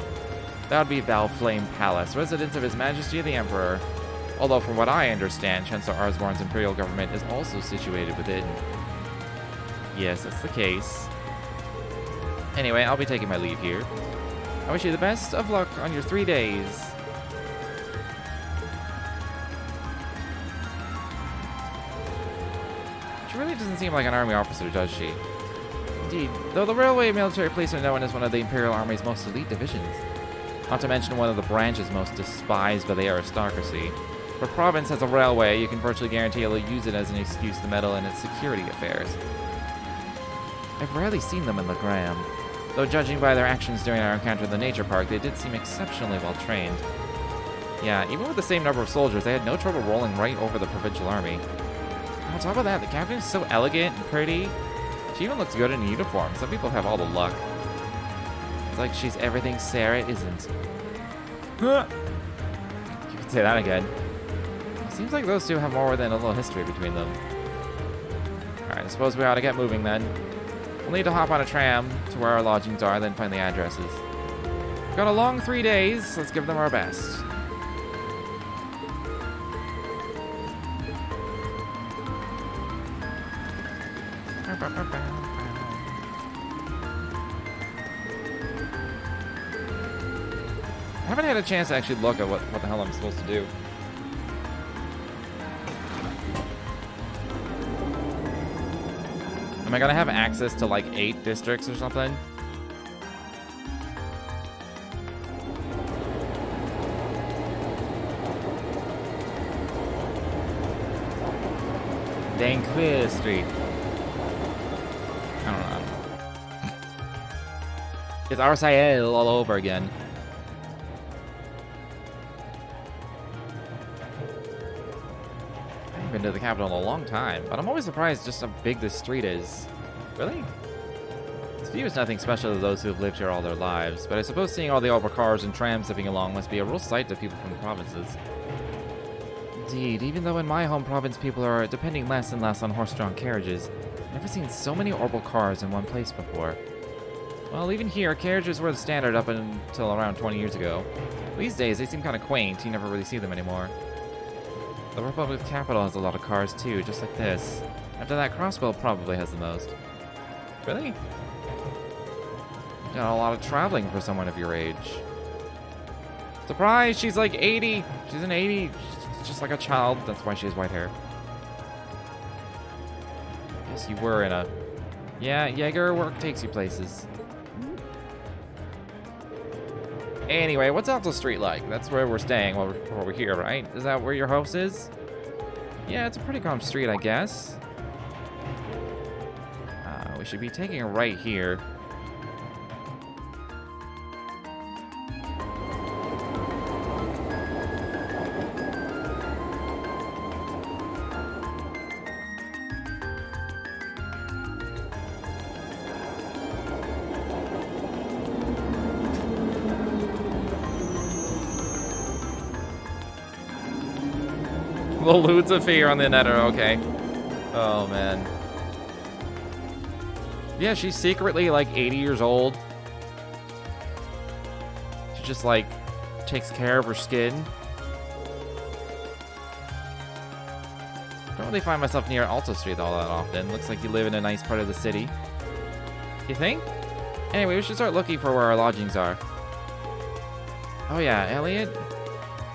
That would be Valflame Palace, residence of His Majesty the Emperor. Although from what I understand, Chancellor Arsborn's imperial government is also situated within. Yes, that's the case. Anyway, I'll be taking my leave here. I wish you the best of luck on your 3 days. She really doesn't seem like an army officer, does she? Indeed, though the railway military police are known as one of the Imperial Army's most elite divisions. Not to mention one of the branches most despised by the aristocracy. If a province has a railway, you can virtually guarantee it'll use it as an excuse to meddle in its security affairs. I've rarely seen them in Legram, though judging by their actions during our encounter in the nature park, they did seem exceptionally well trained. Yeah, even with the same number of soldiers, they had no trouble rolling right over the provincial army. On top of that, the captain is so elegant and pretty. She even looks good in a uniform. Some people have all the luck. It's like she's everything Sarah isn't. Huh. You could say that again. Seems like those two have more than a little history between them. Alright, I suppose we ought to get moving then. We'll need to hop on a tram to where our lodgings are, then find the addresses. We've got a long 3 days. Let's give them our best. I haven't had a chance to actually look at what the hell I'm supposed to do. Am I gonna have access to like 8 districts or something? Dang clear street. I don't know. It's RCL all over again. I haven't been to the capital in a long time, but I'm always surprised just how big this street is. Really? This view is nothing special to those who have lived here all their lives, but I suppose seeing all the orbital cars and trams zipping along must be a real sight to people from the provinces. Indeed, even though in my home province people are depending less and less on horse-drawn carriages, I've never seen so many orbital cars in one place before. Well, even here, carriages were the standard up until around 20 years ago. These days, they seem kind of quaint. You never really see them anymore. The Republic's capital has a lot of cars too, just like this. After that, Crossbell probably has the most. Really? Got a lot of traveling for someone of your age. Surprise! She's like 80! She's an 80. She's just like a child. That's why she has white hair. Yes, you were in a... Yeah, Jaeger work takes you places. Anyway, what's Alto Street like? That's where we're staying while we're here, right? Is that where your house is? Yeah, it's a pretty calm street, I guess. We should be taking a right here. The Loots of Fear on the Netter, okay. Oh, man. Yeah, she's secretly like 80 years old. She just like takes care of her skin. Don't really find myself near Alto Street all that often. Looks like you live in a nice part of the city. You think? Anyway, we should start looking for where our lodgings are. Oh yeah, Elliot?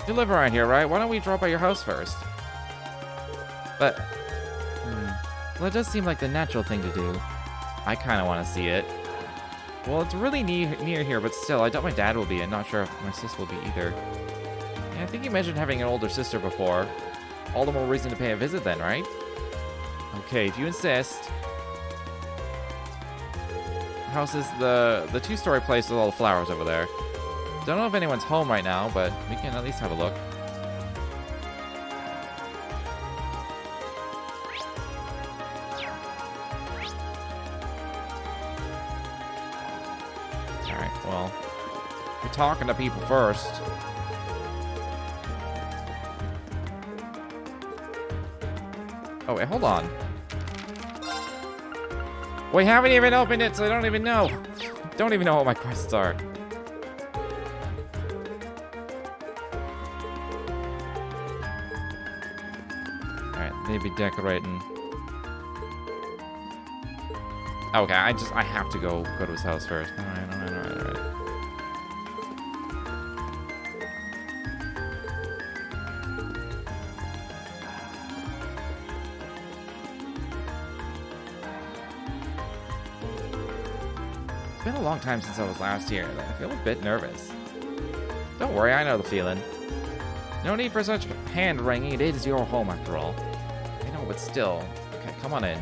You live around here, right? Why don't we drop by your house first? But, well, it does seem like the natural thing to do. I kind of want to see it. Well, it's really near here, but still, I doubt my dad will be, and not sure if my sis will be either. Yeah, I think you mentioned having an older sister before. All the more reason to pay a visit then, right? Okay, if you insist. House is the two-story place with all the flowers over there. Don't know if anyone's home right now, but we can at least have a look. Alright, well, we're talking to people first. Oh, wait, hold on. We haven't even opened it, so I don't even know. Don't even know what my quests are. Alright, maybe decorating. Okay, I have to go to his house first. Alright. It's been a long time since I was last here, though. I feel a bit nervous. Don't worry, I know the feeling. No need for such hand-wringing. It is your home, after all. I know, but still. Okay, come on in.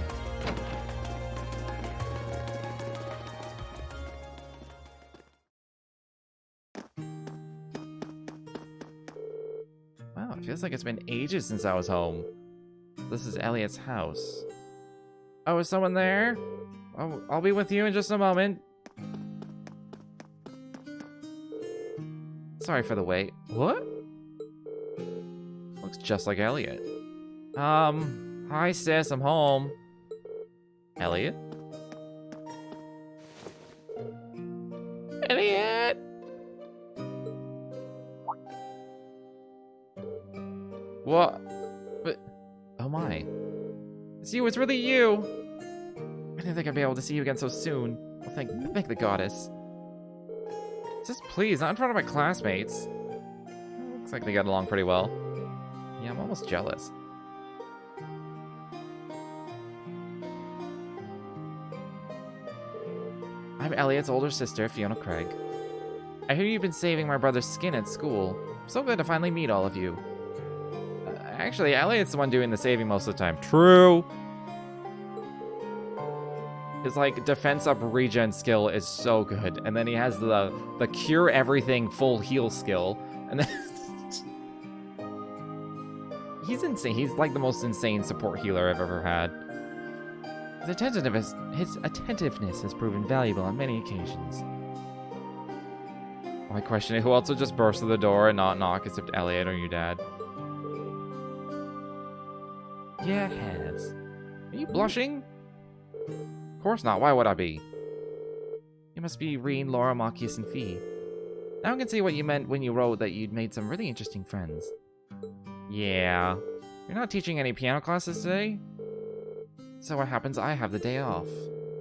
Wow, it feels like it's been ages since I was home. This is Elliot's house. Oh, is someone there? I'll be with you in just a moment. Sorry for the wait. What? Looks just like Elliot. Hi sis, I'm home. Elliot? Elliot! What? But, oh my. It's you, it's really you! I didn't think I'd be able to see you again so soon. Well, thank the goddess. Just please, not in front of my classmates. Looks like they got along pretty well. Yeah, I'm almost jealous. I'm Elliot's older sister, Fiona Craig. I hear you've been saving my brother's skin at school. So good to finally meet all of you. Actually, Elliot's the one doing the saving most of the time. True. His, like, defense up regen skill is so good. And then he has the cure everything full heal skill. And then... He's insane. He's, like, the most insane support healer I've ever had. His attentiveness has proven valuable on many occasions. My question is, who else would just burst through the door and not knock except Elliot or your dad? Yeah, it has. Are you blushing? Of course not. Why would I be? You must be Reen, Laura, Machias, and Fee. Now I can see what you meant when you wrote that you'd made some really interesting friends. Yeah. You're not teaching any piano classes today? So what happens, I have the day off.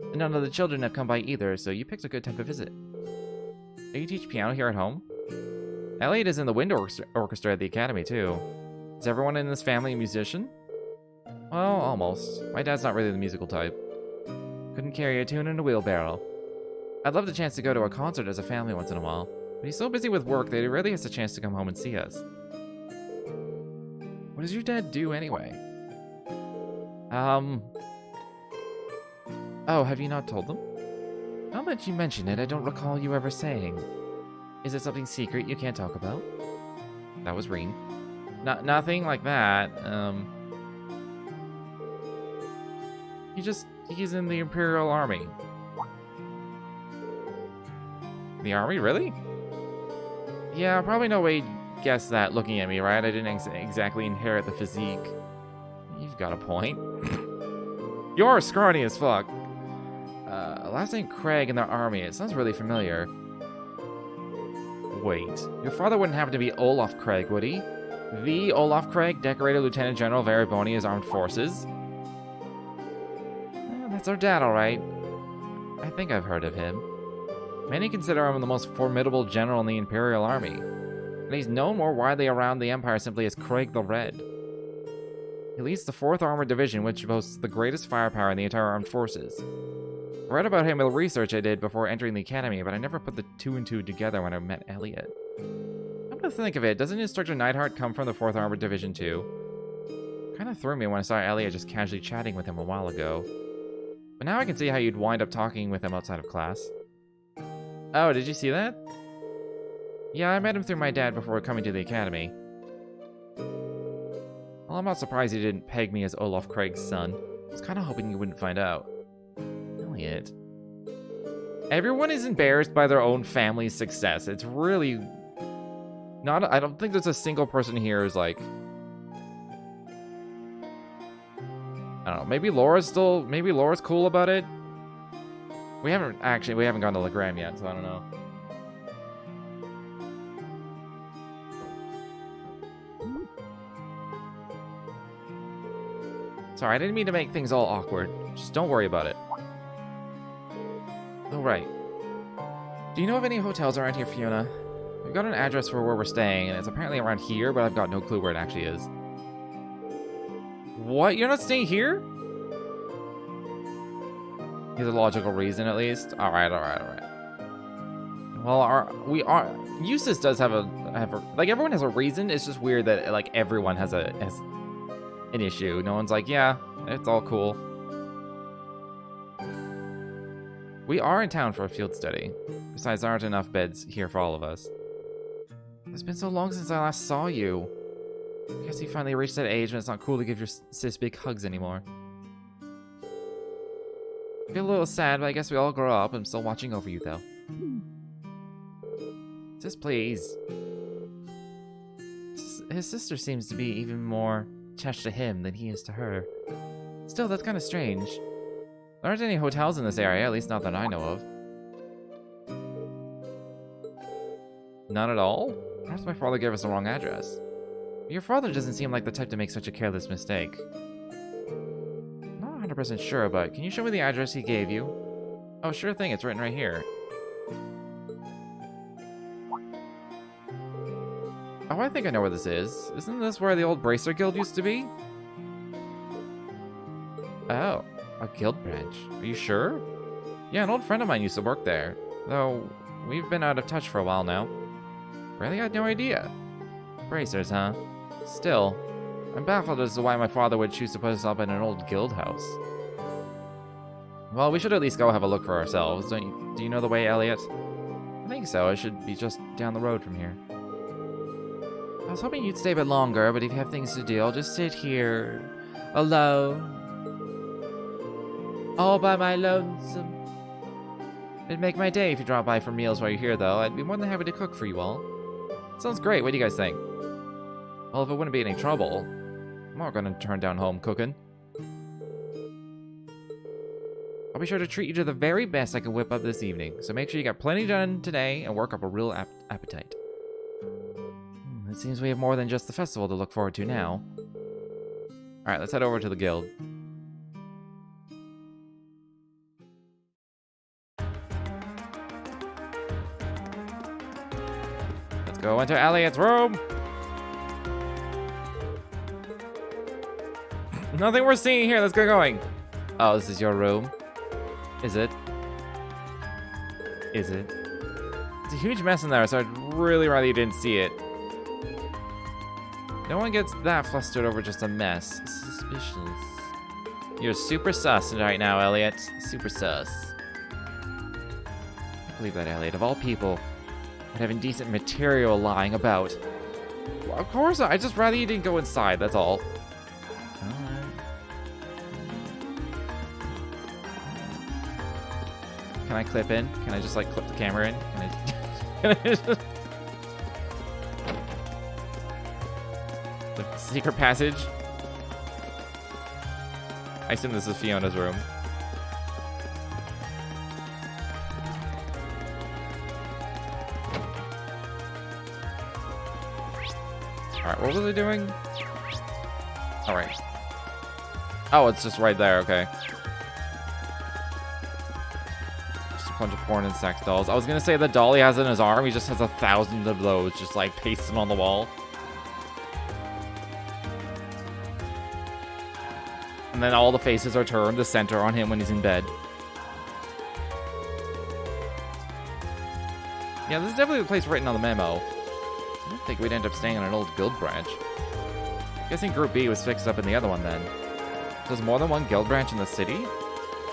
And none of the children have come by either, so you picked a good time to visit. Do you teach piano here at home? Elliot is in the wind orchestra at the academy, too. Is everyone in this family a musician? Well, almost. My dad's not really the musical type. Couldn't carry a tune in a wheelbarrow. I'd love the chance to go to a concert as a family once in a while, but he's so busy with work that he rarely has a chance to come home and see us. What does your dad do anyway? Oh, have you not told them? Now that you mention it, I don't recall you ever saying. Is it something secret you can't talk about? That was Reen. Nothing like that. He's in the Imperial Army. The Army, really? Yeah, probably no way you'd guess that looking at me, right? I didn't exactly inherit the physique. You've got a point. You're scrawny as fuck. Last name Craig in the Army. It sounds really familiar. Wait, your father wouldn't happen to be Olaf Craig, would he? The Olaf Craig, decorated Lieutenant General of Erebonia's Armed Forces? That's our dad, alright. I think I've heard of him. Many consider him the most formidable general in the Imperial Army. And he's known more widely around the Empire simply as Craig the Red. He leads the 4th Armored Division, which boasts the greatest firepower in the entire armed forces. I read about him in the research I did before entering the academy, but I never put the 2 and 2 together when I met Elliot. Come to think of it, doesn't Instructor Neidhart come from the 4th Armored Division too? Kind of threw me when I saw Elliot just casually chatting with him a while ago. But now I can see how you'd wind up talking with him outside of class. Oh, did you see that? Yeah, I met him through my dad before coming to the academy. Well, I'm not surprised he didn't peg me as Olaf Craig's son. I was kind of hoping you wouldn't find out. Elliot. Everyone is embarrassed by their own family's success. It's really... not... I don't think there's a single person here who's like... I don't know. Maybe Laura's still... maybe Laura's cool about it? We haven't gone to Legram yet, so I don't know. Sorry, I didn't mean to make things all awkward. Just don't worry about it. Oh, right. Do you know of any hotels around here, Fiona? We've got an address for where we're staying, and it's apparently around here, but I've got no clue where it actually is. What? You're not staying here? Here's a logical reason, at least. Alright. Well, Eustace does have a... like, everyone has a reason. It's just weird that, like, everyone has an issue. No one's like, yeah, it's all cool. We are in town for a field study. Besides, there aren't enough beds here for all of us. It's been so long since I last saw you. I guess you finally reached that age when it's not cool to give your sis big hugs anymore. I feel a little sad, but I guess we all grow up. I'm still watching over you, though. Sis, please. His sister seems to be even more attached to him than he is to her. Still, that's kind of strange. There aren't any hotels in this area, at least not that I know of. None at all? Perhaps my father gave us the wrong address. Your father doesn't seem like the type to make such a careless mistake. I'm not 100% sure, but can you show me the address he gave you? Oh, sure thing, it's written right here. Oh, I think I know where this is. Isn't this where the old Bracer Guild used to be? Oh, a guild branch. Are you sure? Yeah, an old friend of mine used to work there. Though, we've been out of touch for a while now. Really had no idea. Bracers, huh? Still, I'm baffled as to why my father would choose to put us up in an old guild house. Well, we should at least go have a look for ourselves. Do you know the way, Elliot? I think so. It should be just down the road from here. I was hoping you'd stay a bit longer, but if you have things to do, I'll just sit here, alone, all by my lonesome. It'd make my day if you drop by for meals while you're here, though. I'd be more than happy to cook for you all. Sounds great. What do you guys think? Well, if it wouldn't be any trouble, I'm not gonna turn down home cooking. I'll be sure to treat you to the very best I can whip up this evening, so make sure you got plenty done today and work up a real appetite. It seems we have more than just the festival to look forward to now. Alright, let's head over to the guild. Let's go into Elliot's room! Nothing we're seeing here, let's get going! Oh, this is your room? Is it? Is it? It's a huge mess in there, so I'd really rather you didn't see it. No one gets that flustered over just a mess. Suspicious. You're super sus right now, Elliot. Super sus. I can't believe that, Elliot. Of all people, would have indecent material lying about. Well, of course, I'd just rather you didn't go inside, that's all. Alright. Can I clip in? Can I just, like, clip the camera in? Can I just... The secret passage. I assume this is Fiona's room. Alright, what was I doing? Alright. Oh, it's just right there, okay. Just a bunch of porn and sex dolls. I was gonna say the doll he has in his arm, he just has 1,000 of those just like pasted on the wall. And then all the faces are turned to center on him when he's in bed. Yeah, this is definitely the place written on the memo. I don't think we'd end up staying in an old guild branch. Guessing Group B was fixed up in the other one then. So there's more than one guild branch in the city?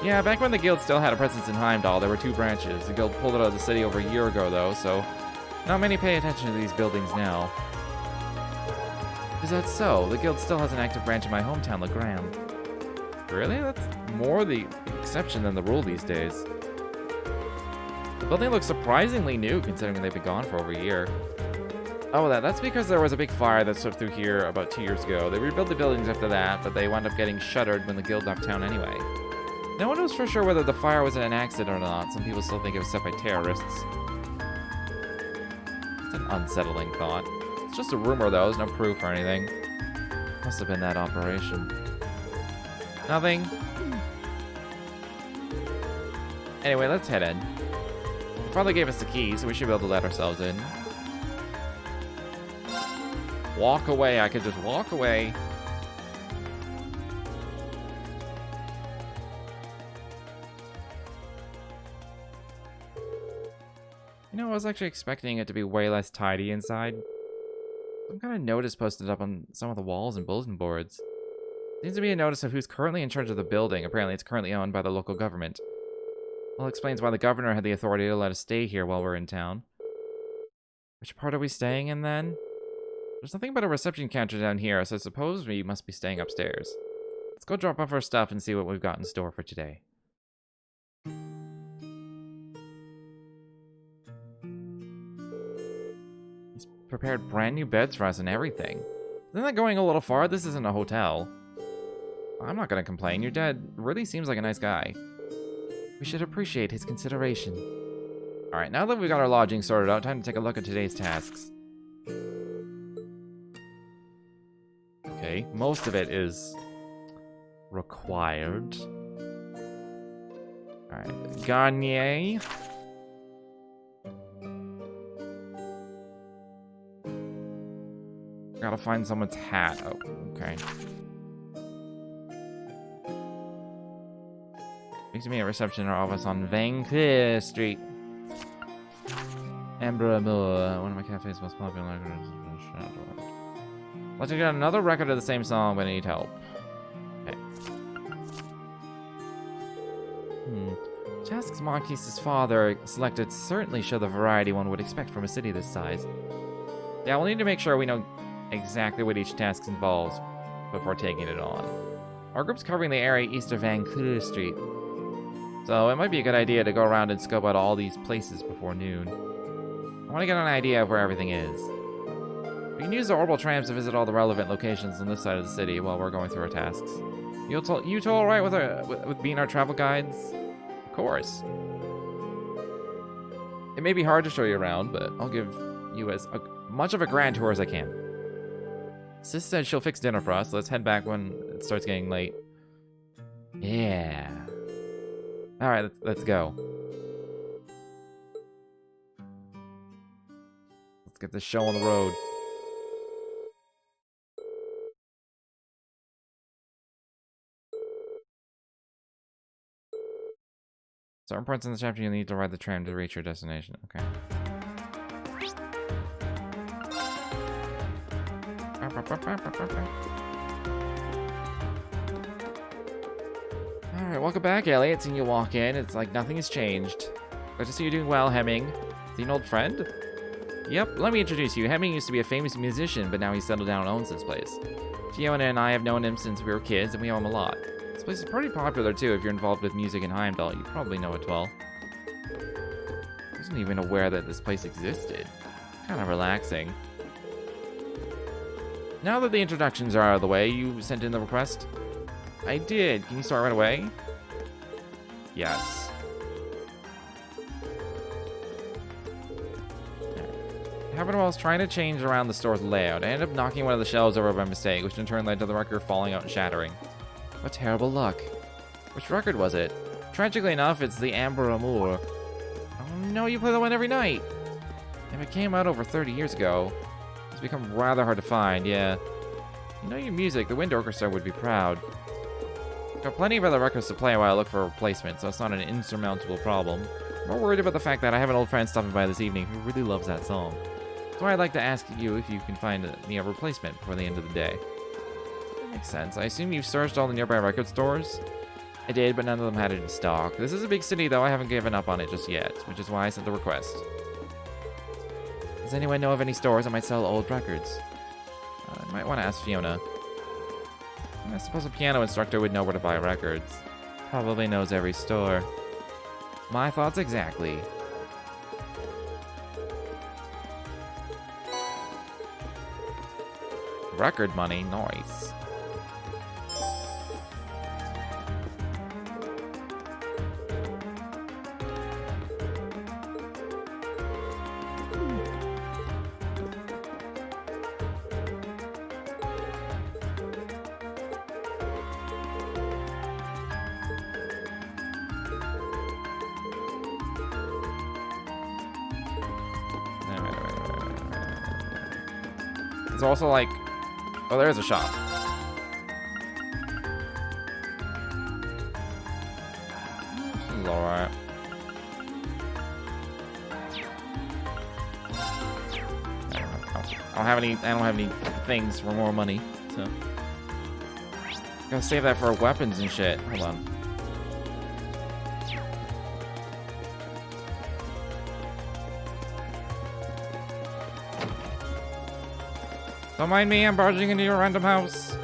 Yeah, back when the guild still had a presence in Heimdallr, there were 2 branches. The guild pulled it out of the city over a year ago, though, so not many pay attention to these buildings now. Is that so? The guild still has an active branch in my hometown, Legram. Really? That's more the exception than the rule these days. The building looks surprisingly new, considering they've been gone for over a year. Oh, that's because there was a big fire that swept through here about 2 years ago. They rebuilt the buildings after that, but they wound up getting shuttered when the guild left town anyway. No one knows for sure whether the fire was an accident or not. Some people still think it was set by terrorists. It's an unsettling thought. It's just a rumor, though. There's no proof or anything. Must have been that operation. Nothing. Anyway, let's head in. Father gave us the key, so we should be able to let ourselves in. Walk away. I could just walk away. You know, I was actually expecting it to be way less tidy inside. Some kind of notice posted up on some of the walls and bulletin boards. Seems to be a notice of who's currently in charge of the building. Apparently, it's currently owned by the local government. Well, it explains why the governor had the authority to let us stay here while we're in town. Which part are we staying in, then? There's nothing but a reception counter down here, so I suppose we must be staying upstairs. Let's go drop off our stuff and see what we've got in store for today. He's prepared brand new beds for us and everything. Isn't that going a little far? This isn't a hotel. I'm not gonna complain. Your dad really seems like a nice guy. We should appreciate his consideration. Alright, now that we've got our lodging sorted out, time to take a look at today's tasks. Okay, most of it is required. Alright, Garnier. Gotta find someone's hat. Oh, okay. Speak to me at reception or office on Vancouver Street. Amber Moore, one of my cafe's most popular. Let's get another record of the same song, but I need help. Okay. Tasks Marquise's father selected certainly show the variety one would expect from a city this size. Yeah, we'll need to make sure we know exactly what each task involves before taking it on. Our group's covering the area east of Vancouver Street, so it might be a good idea to go around and scope out all these places before noon. I want to get an idea of where everything is. We can use the orbital trams to visit all the relevant locations on this side of the city while we're going through our tasks. You two all right with being our travel guides? Of course. It may be hard to show you around, but I'll give you as much of a grand tour as I can. Sis said she'll fix dinner for us. Let's head back when it starts getting late. Yeah. Alright, let's go. Let's get this show on the road. Certain parts in the chapter you'll need to ride the tram to reach your destination. Okay. Alright, welcome back, Elliot. Seeing you walk in, it's like nothing has changed. Glad to see you're doing well, Hemming. Is he an old friend? Yep, let me introduce you. Hemming used to be a famous musician, but now he's settled down and owns this place. Fiona and I have known him since we were kids, and we owe him a lot. This place is pretty popular, too. If you're involved with music in Heimdallr, you probably know it well. I wasn't even aware that this place existed. Kind of relaxing. Now that the introductions are out of the way, you sent in the request? I did. Can you start right away? Yes. Happened while I was trying to change around the store's layout. I ended up knocking one of the shelves over by mistake, which in turn led to the record falling out and shattering. What terrible luck. Which record was it? Tragically enough, it's the Amber Amour. Oh no, you play that one every night! If it came out over 30 years ago, it's become rather hard to find, yeah. You know your music, the Wind Orchestra would be proud. I've got plenty of other records to play while I look for a replacement, so it's not an insurmountable problem. I'm more worried about the fact that I have an old friend stopping by this evening who really loves that song. That's why I'd like to ask you if you can find me a replacement before the end of the day. Makes sense. I assume you've searched all the nearby record stores? I did, but none of them had it in stock. This is a big city, though. I haven't given up on it just yet, which is why I sent the request. Does anyone know of any stores that might sell old records? I might want to ask Fiona. I suppose a piano instructor would know where to buy records. Probably knows every store. My thoughts exactly. Record money, nice. It's also like, oh, there's a shop. This is alright. I don't have any things for more money, so gotta save that for weapons and shit. Hold on. Don't mind me, I'm barging into your random house.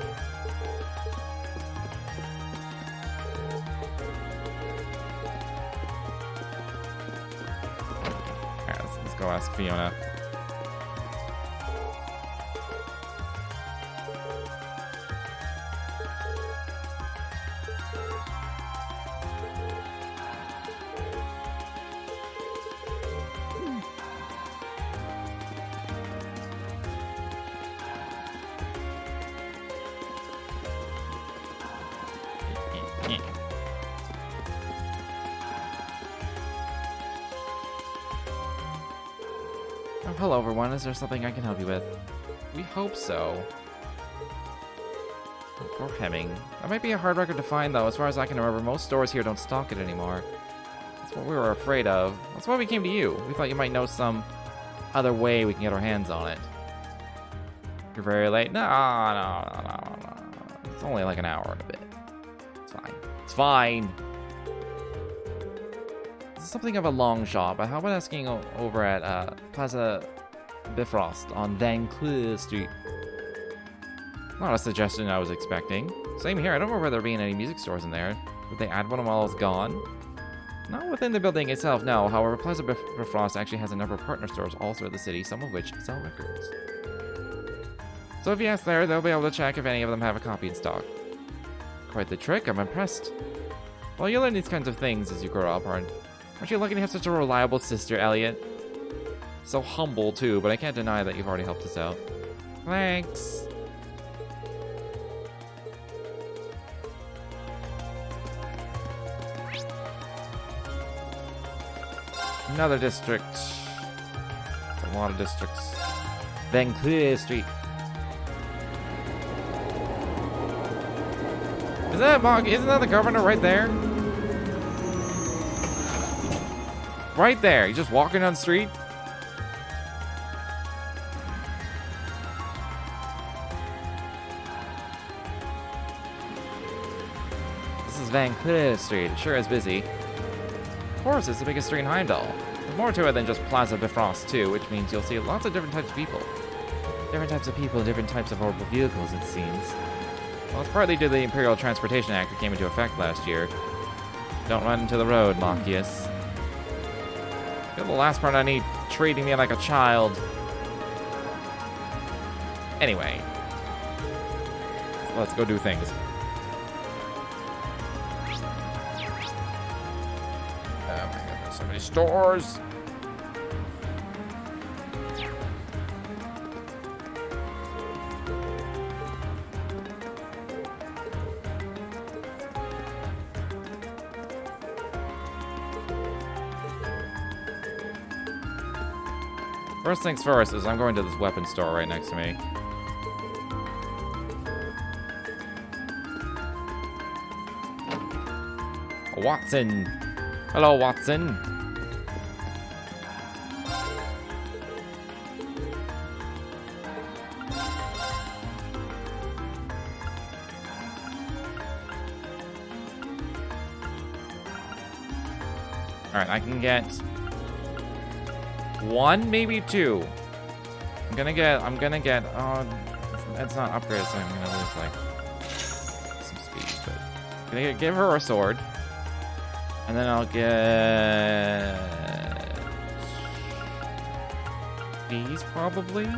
Alright, let's go ask Fiona. Oh, hello everyone. Is there something I can help you with? We hope so. Poor Hemming. That might be a hard record to find, though. As far as I can remember, most stores here don't stock it anymore. That's what we were afraid of. That's why we came to you. We thought you might know some other way we can get our hands on it. You're very late. No. It's only like an hour and a bit. It's fine. It's fine. Something of a long shot, but how about asking over at Plaza Bifrost on Van Clear Street? Not a suggestion I was expecting. Same here, I don't remember there being any music stores in there. Did they add one while I was gone? Not within the building itself, no. However, Plaza Bifrost actually has a number of partner stores all throughout the city, some of which sell records. So if you ask there, they'll be able to check if any of them have a copy in stock. Quite the trick, I'm impressed. Well, you learn these kinds of things as you grow up, aren't you lucky to have such a reliable sister, Elliot? So humble, too, but I can't deny that you've already helped us out. Thanks. Another district. A lot of districts. Van Clear Street. Isn't that the governor right there? Right there. He's just walking down the street. This is Van Clear Street. It sure is busy. Of course, it's the biggest street in Heimdallr. There's more to it than just Plaza Bifrost, too, which means you'll see lots of different types of people. Different types of people, different types of horrible vehicles, it seems. Well, it's partly due to the Imperial Transportation Act that came into effect last year. Don't run into the road, Machias. You're the last part I need treating me like a child. Anyway. Let's go do things. Oh my god, there's so many stores. First things first is I'm going to this weapon store right next to me. Watson. Hello, Watson. Alright, I can get 1, maybe 2. I'm gonna get, it's not upgraded, so I'm gonna lose, like, some speed, but I'm gonna give her a sword. And then I'll get these, probably.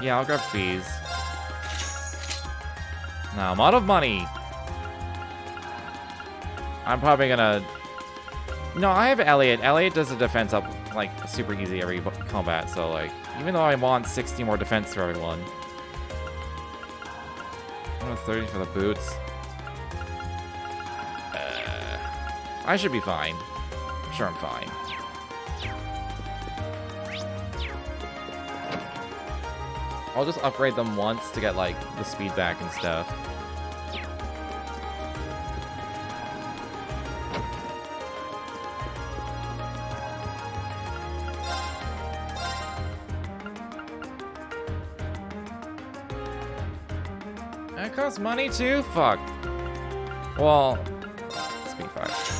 Yeah, I'll grab fees. Now I'm out of money. I'm probably gonna... No, I have Elliot. Elliot does the defense up, like, super easy every combat, so, like, even though I want 60 more defense for everyone. 130 for the boots. I should be fine. I'm sure I'm fine. I'll just upgrade them once to get, like, the speed back and stuff. That costs money too? Fuck. Well, speed 5.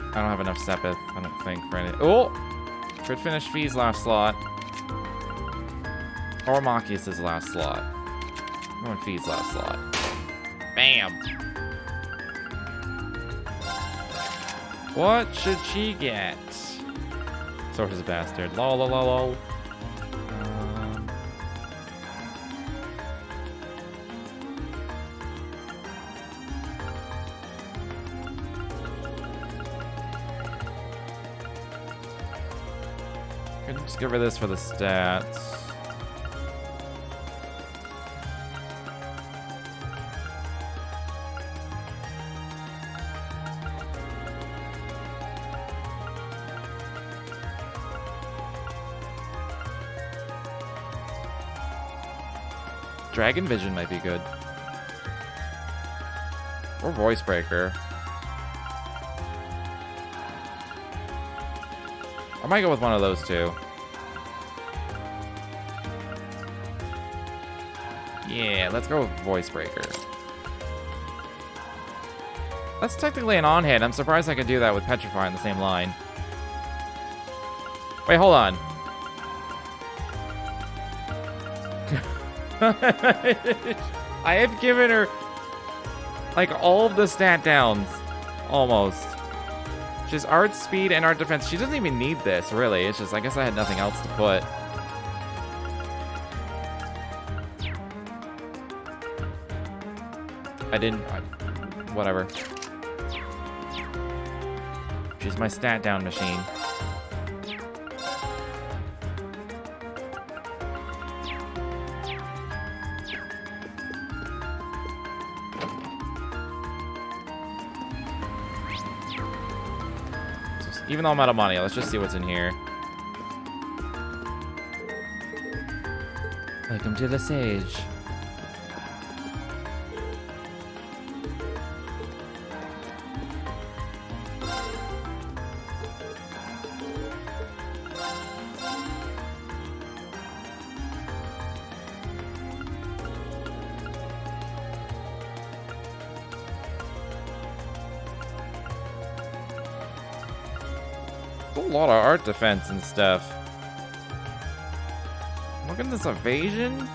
I don't have enough Sepith, I don't think, for any... Oh! Could finish Fee's last slot. Or Machias' last slot. I'm going Fee's last slot. Bam! What should she get? Sorcerer's Bastard. Lol, lol, lol, lol. Just give her this for the stats. Dragon Vision might be good. Or Voice Breaker. I might go with one of those two. Yeah, let's go with Voice Breaker. That's technically an on-hit. I'm surprised I could do that with Petrify in the same line. Wait, hold on. I have given her, like, all of the stat downs. Almost. She's art, speed, and art defense. She doesn't even need this, really. It's just, I guess I had nothing else to put. I didn't... whatever. She's my stat down machine. Even though I'm out of money, let's just see what's in here. Welcome to the Sage. A lot of art defense and stuff. Look at this evasion.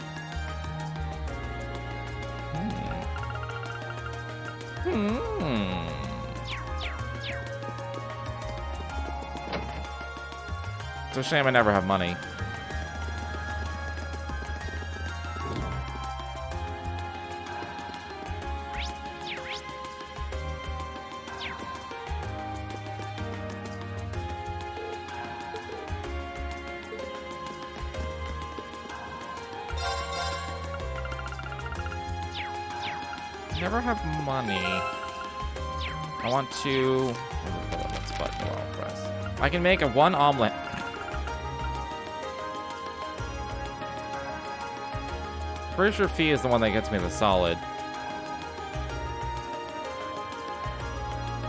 It's a shame I never have money. Never have money. I want to... What's button I'll press? I can make a 1 omelet. Pretty sure Fee is the one that gets me the solid.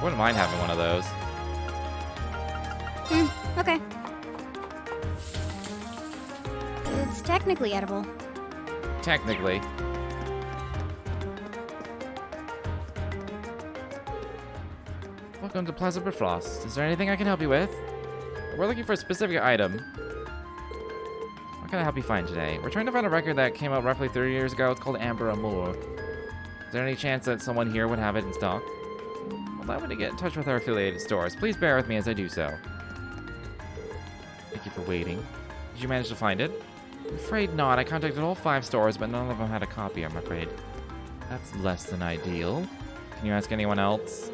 Wouldn't mind having one of those. Okay. technically edible. Technically. Welcome to Plaza Bifrost. Is there anything I can help you with? We're looking for a specific item. What can I help you find today? We're trying to find a record that came out roughly 30 years ago. It's called Amber Amour. Is there any chance that someone here would have it in stock? Allow me to get in touch with our affiliated stores. Please bear with me as I do so. Thank you for waiting. Did you manage to find it? I'm afraid not. I contacted all 5 stores, but none of them had a copy, I'm afraid. That's less than ideal. Can you ask anyone else?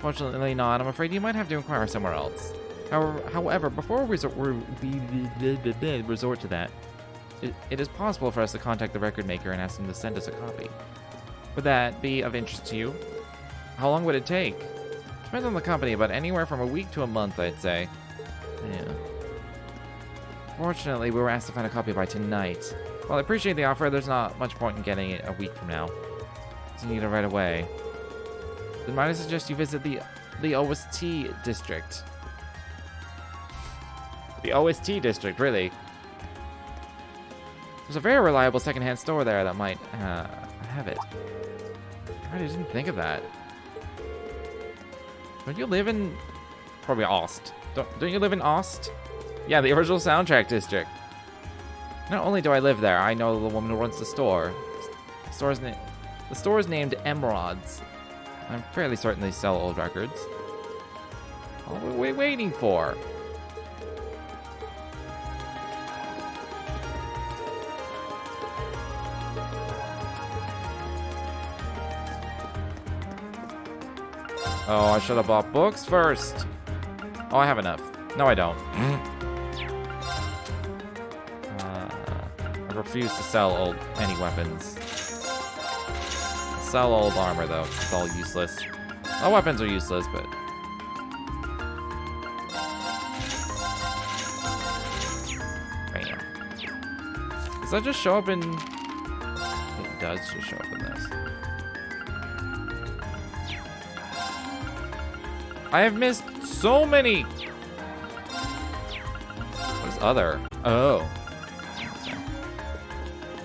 Fortunately not. I'm afraid you might have to inquire somewhere else. However, before we resort to that, it is possible for us to contact the record maker and ask them to send us a copy. Would that be of interest to you? How long would it take? Depends on the company, but anywhere from a week to a month, I'd say. Yeah. Fortunately, we were asked to find a copy by tonight. While I appreciate the offer, there's not much point in getting it a week from now. So you need it right away. Then might I suggest you visit the OST district. The OST district, really. There's a very reliable secondhand store there that might have it. I didn't think of that. Don't you live in... Probably Ost. Don't you live in Ost? Yeah, the original soundtrack district. Not only do I live there, I know the woman who runs the store. The store is named Emeralds. I'm fairly certain they sell old records. What are we waiting for? Oh, I should have bought books first. Oh, I have enough. No, I don't. I refuse to sell any weapons. Sell old armor though, 'cause it's all useless. All weapons are useless, but... Bam. Does that just show up in... It does just show up in this. I have missed so many! What is other? Oh.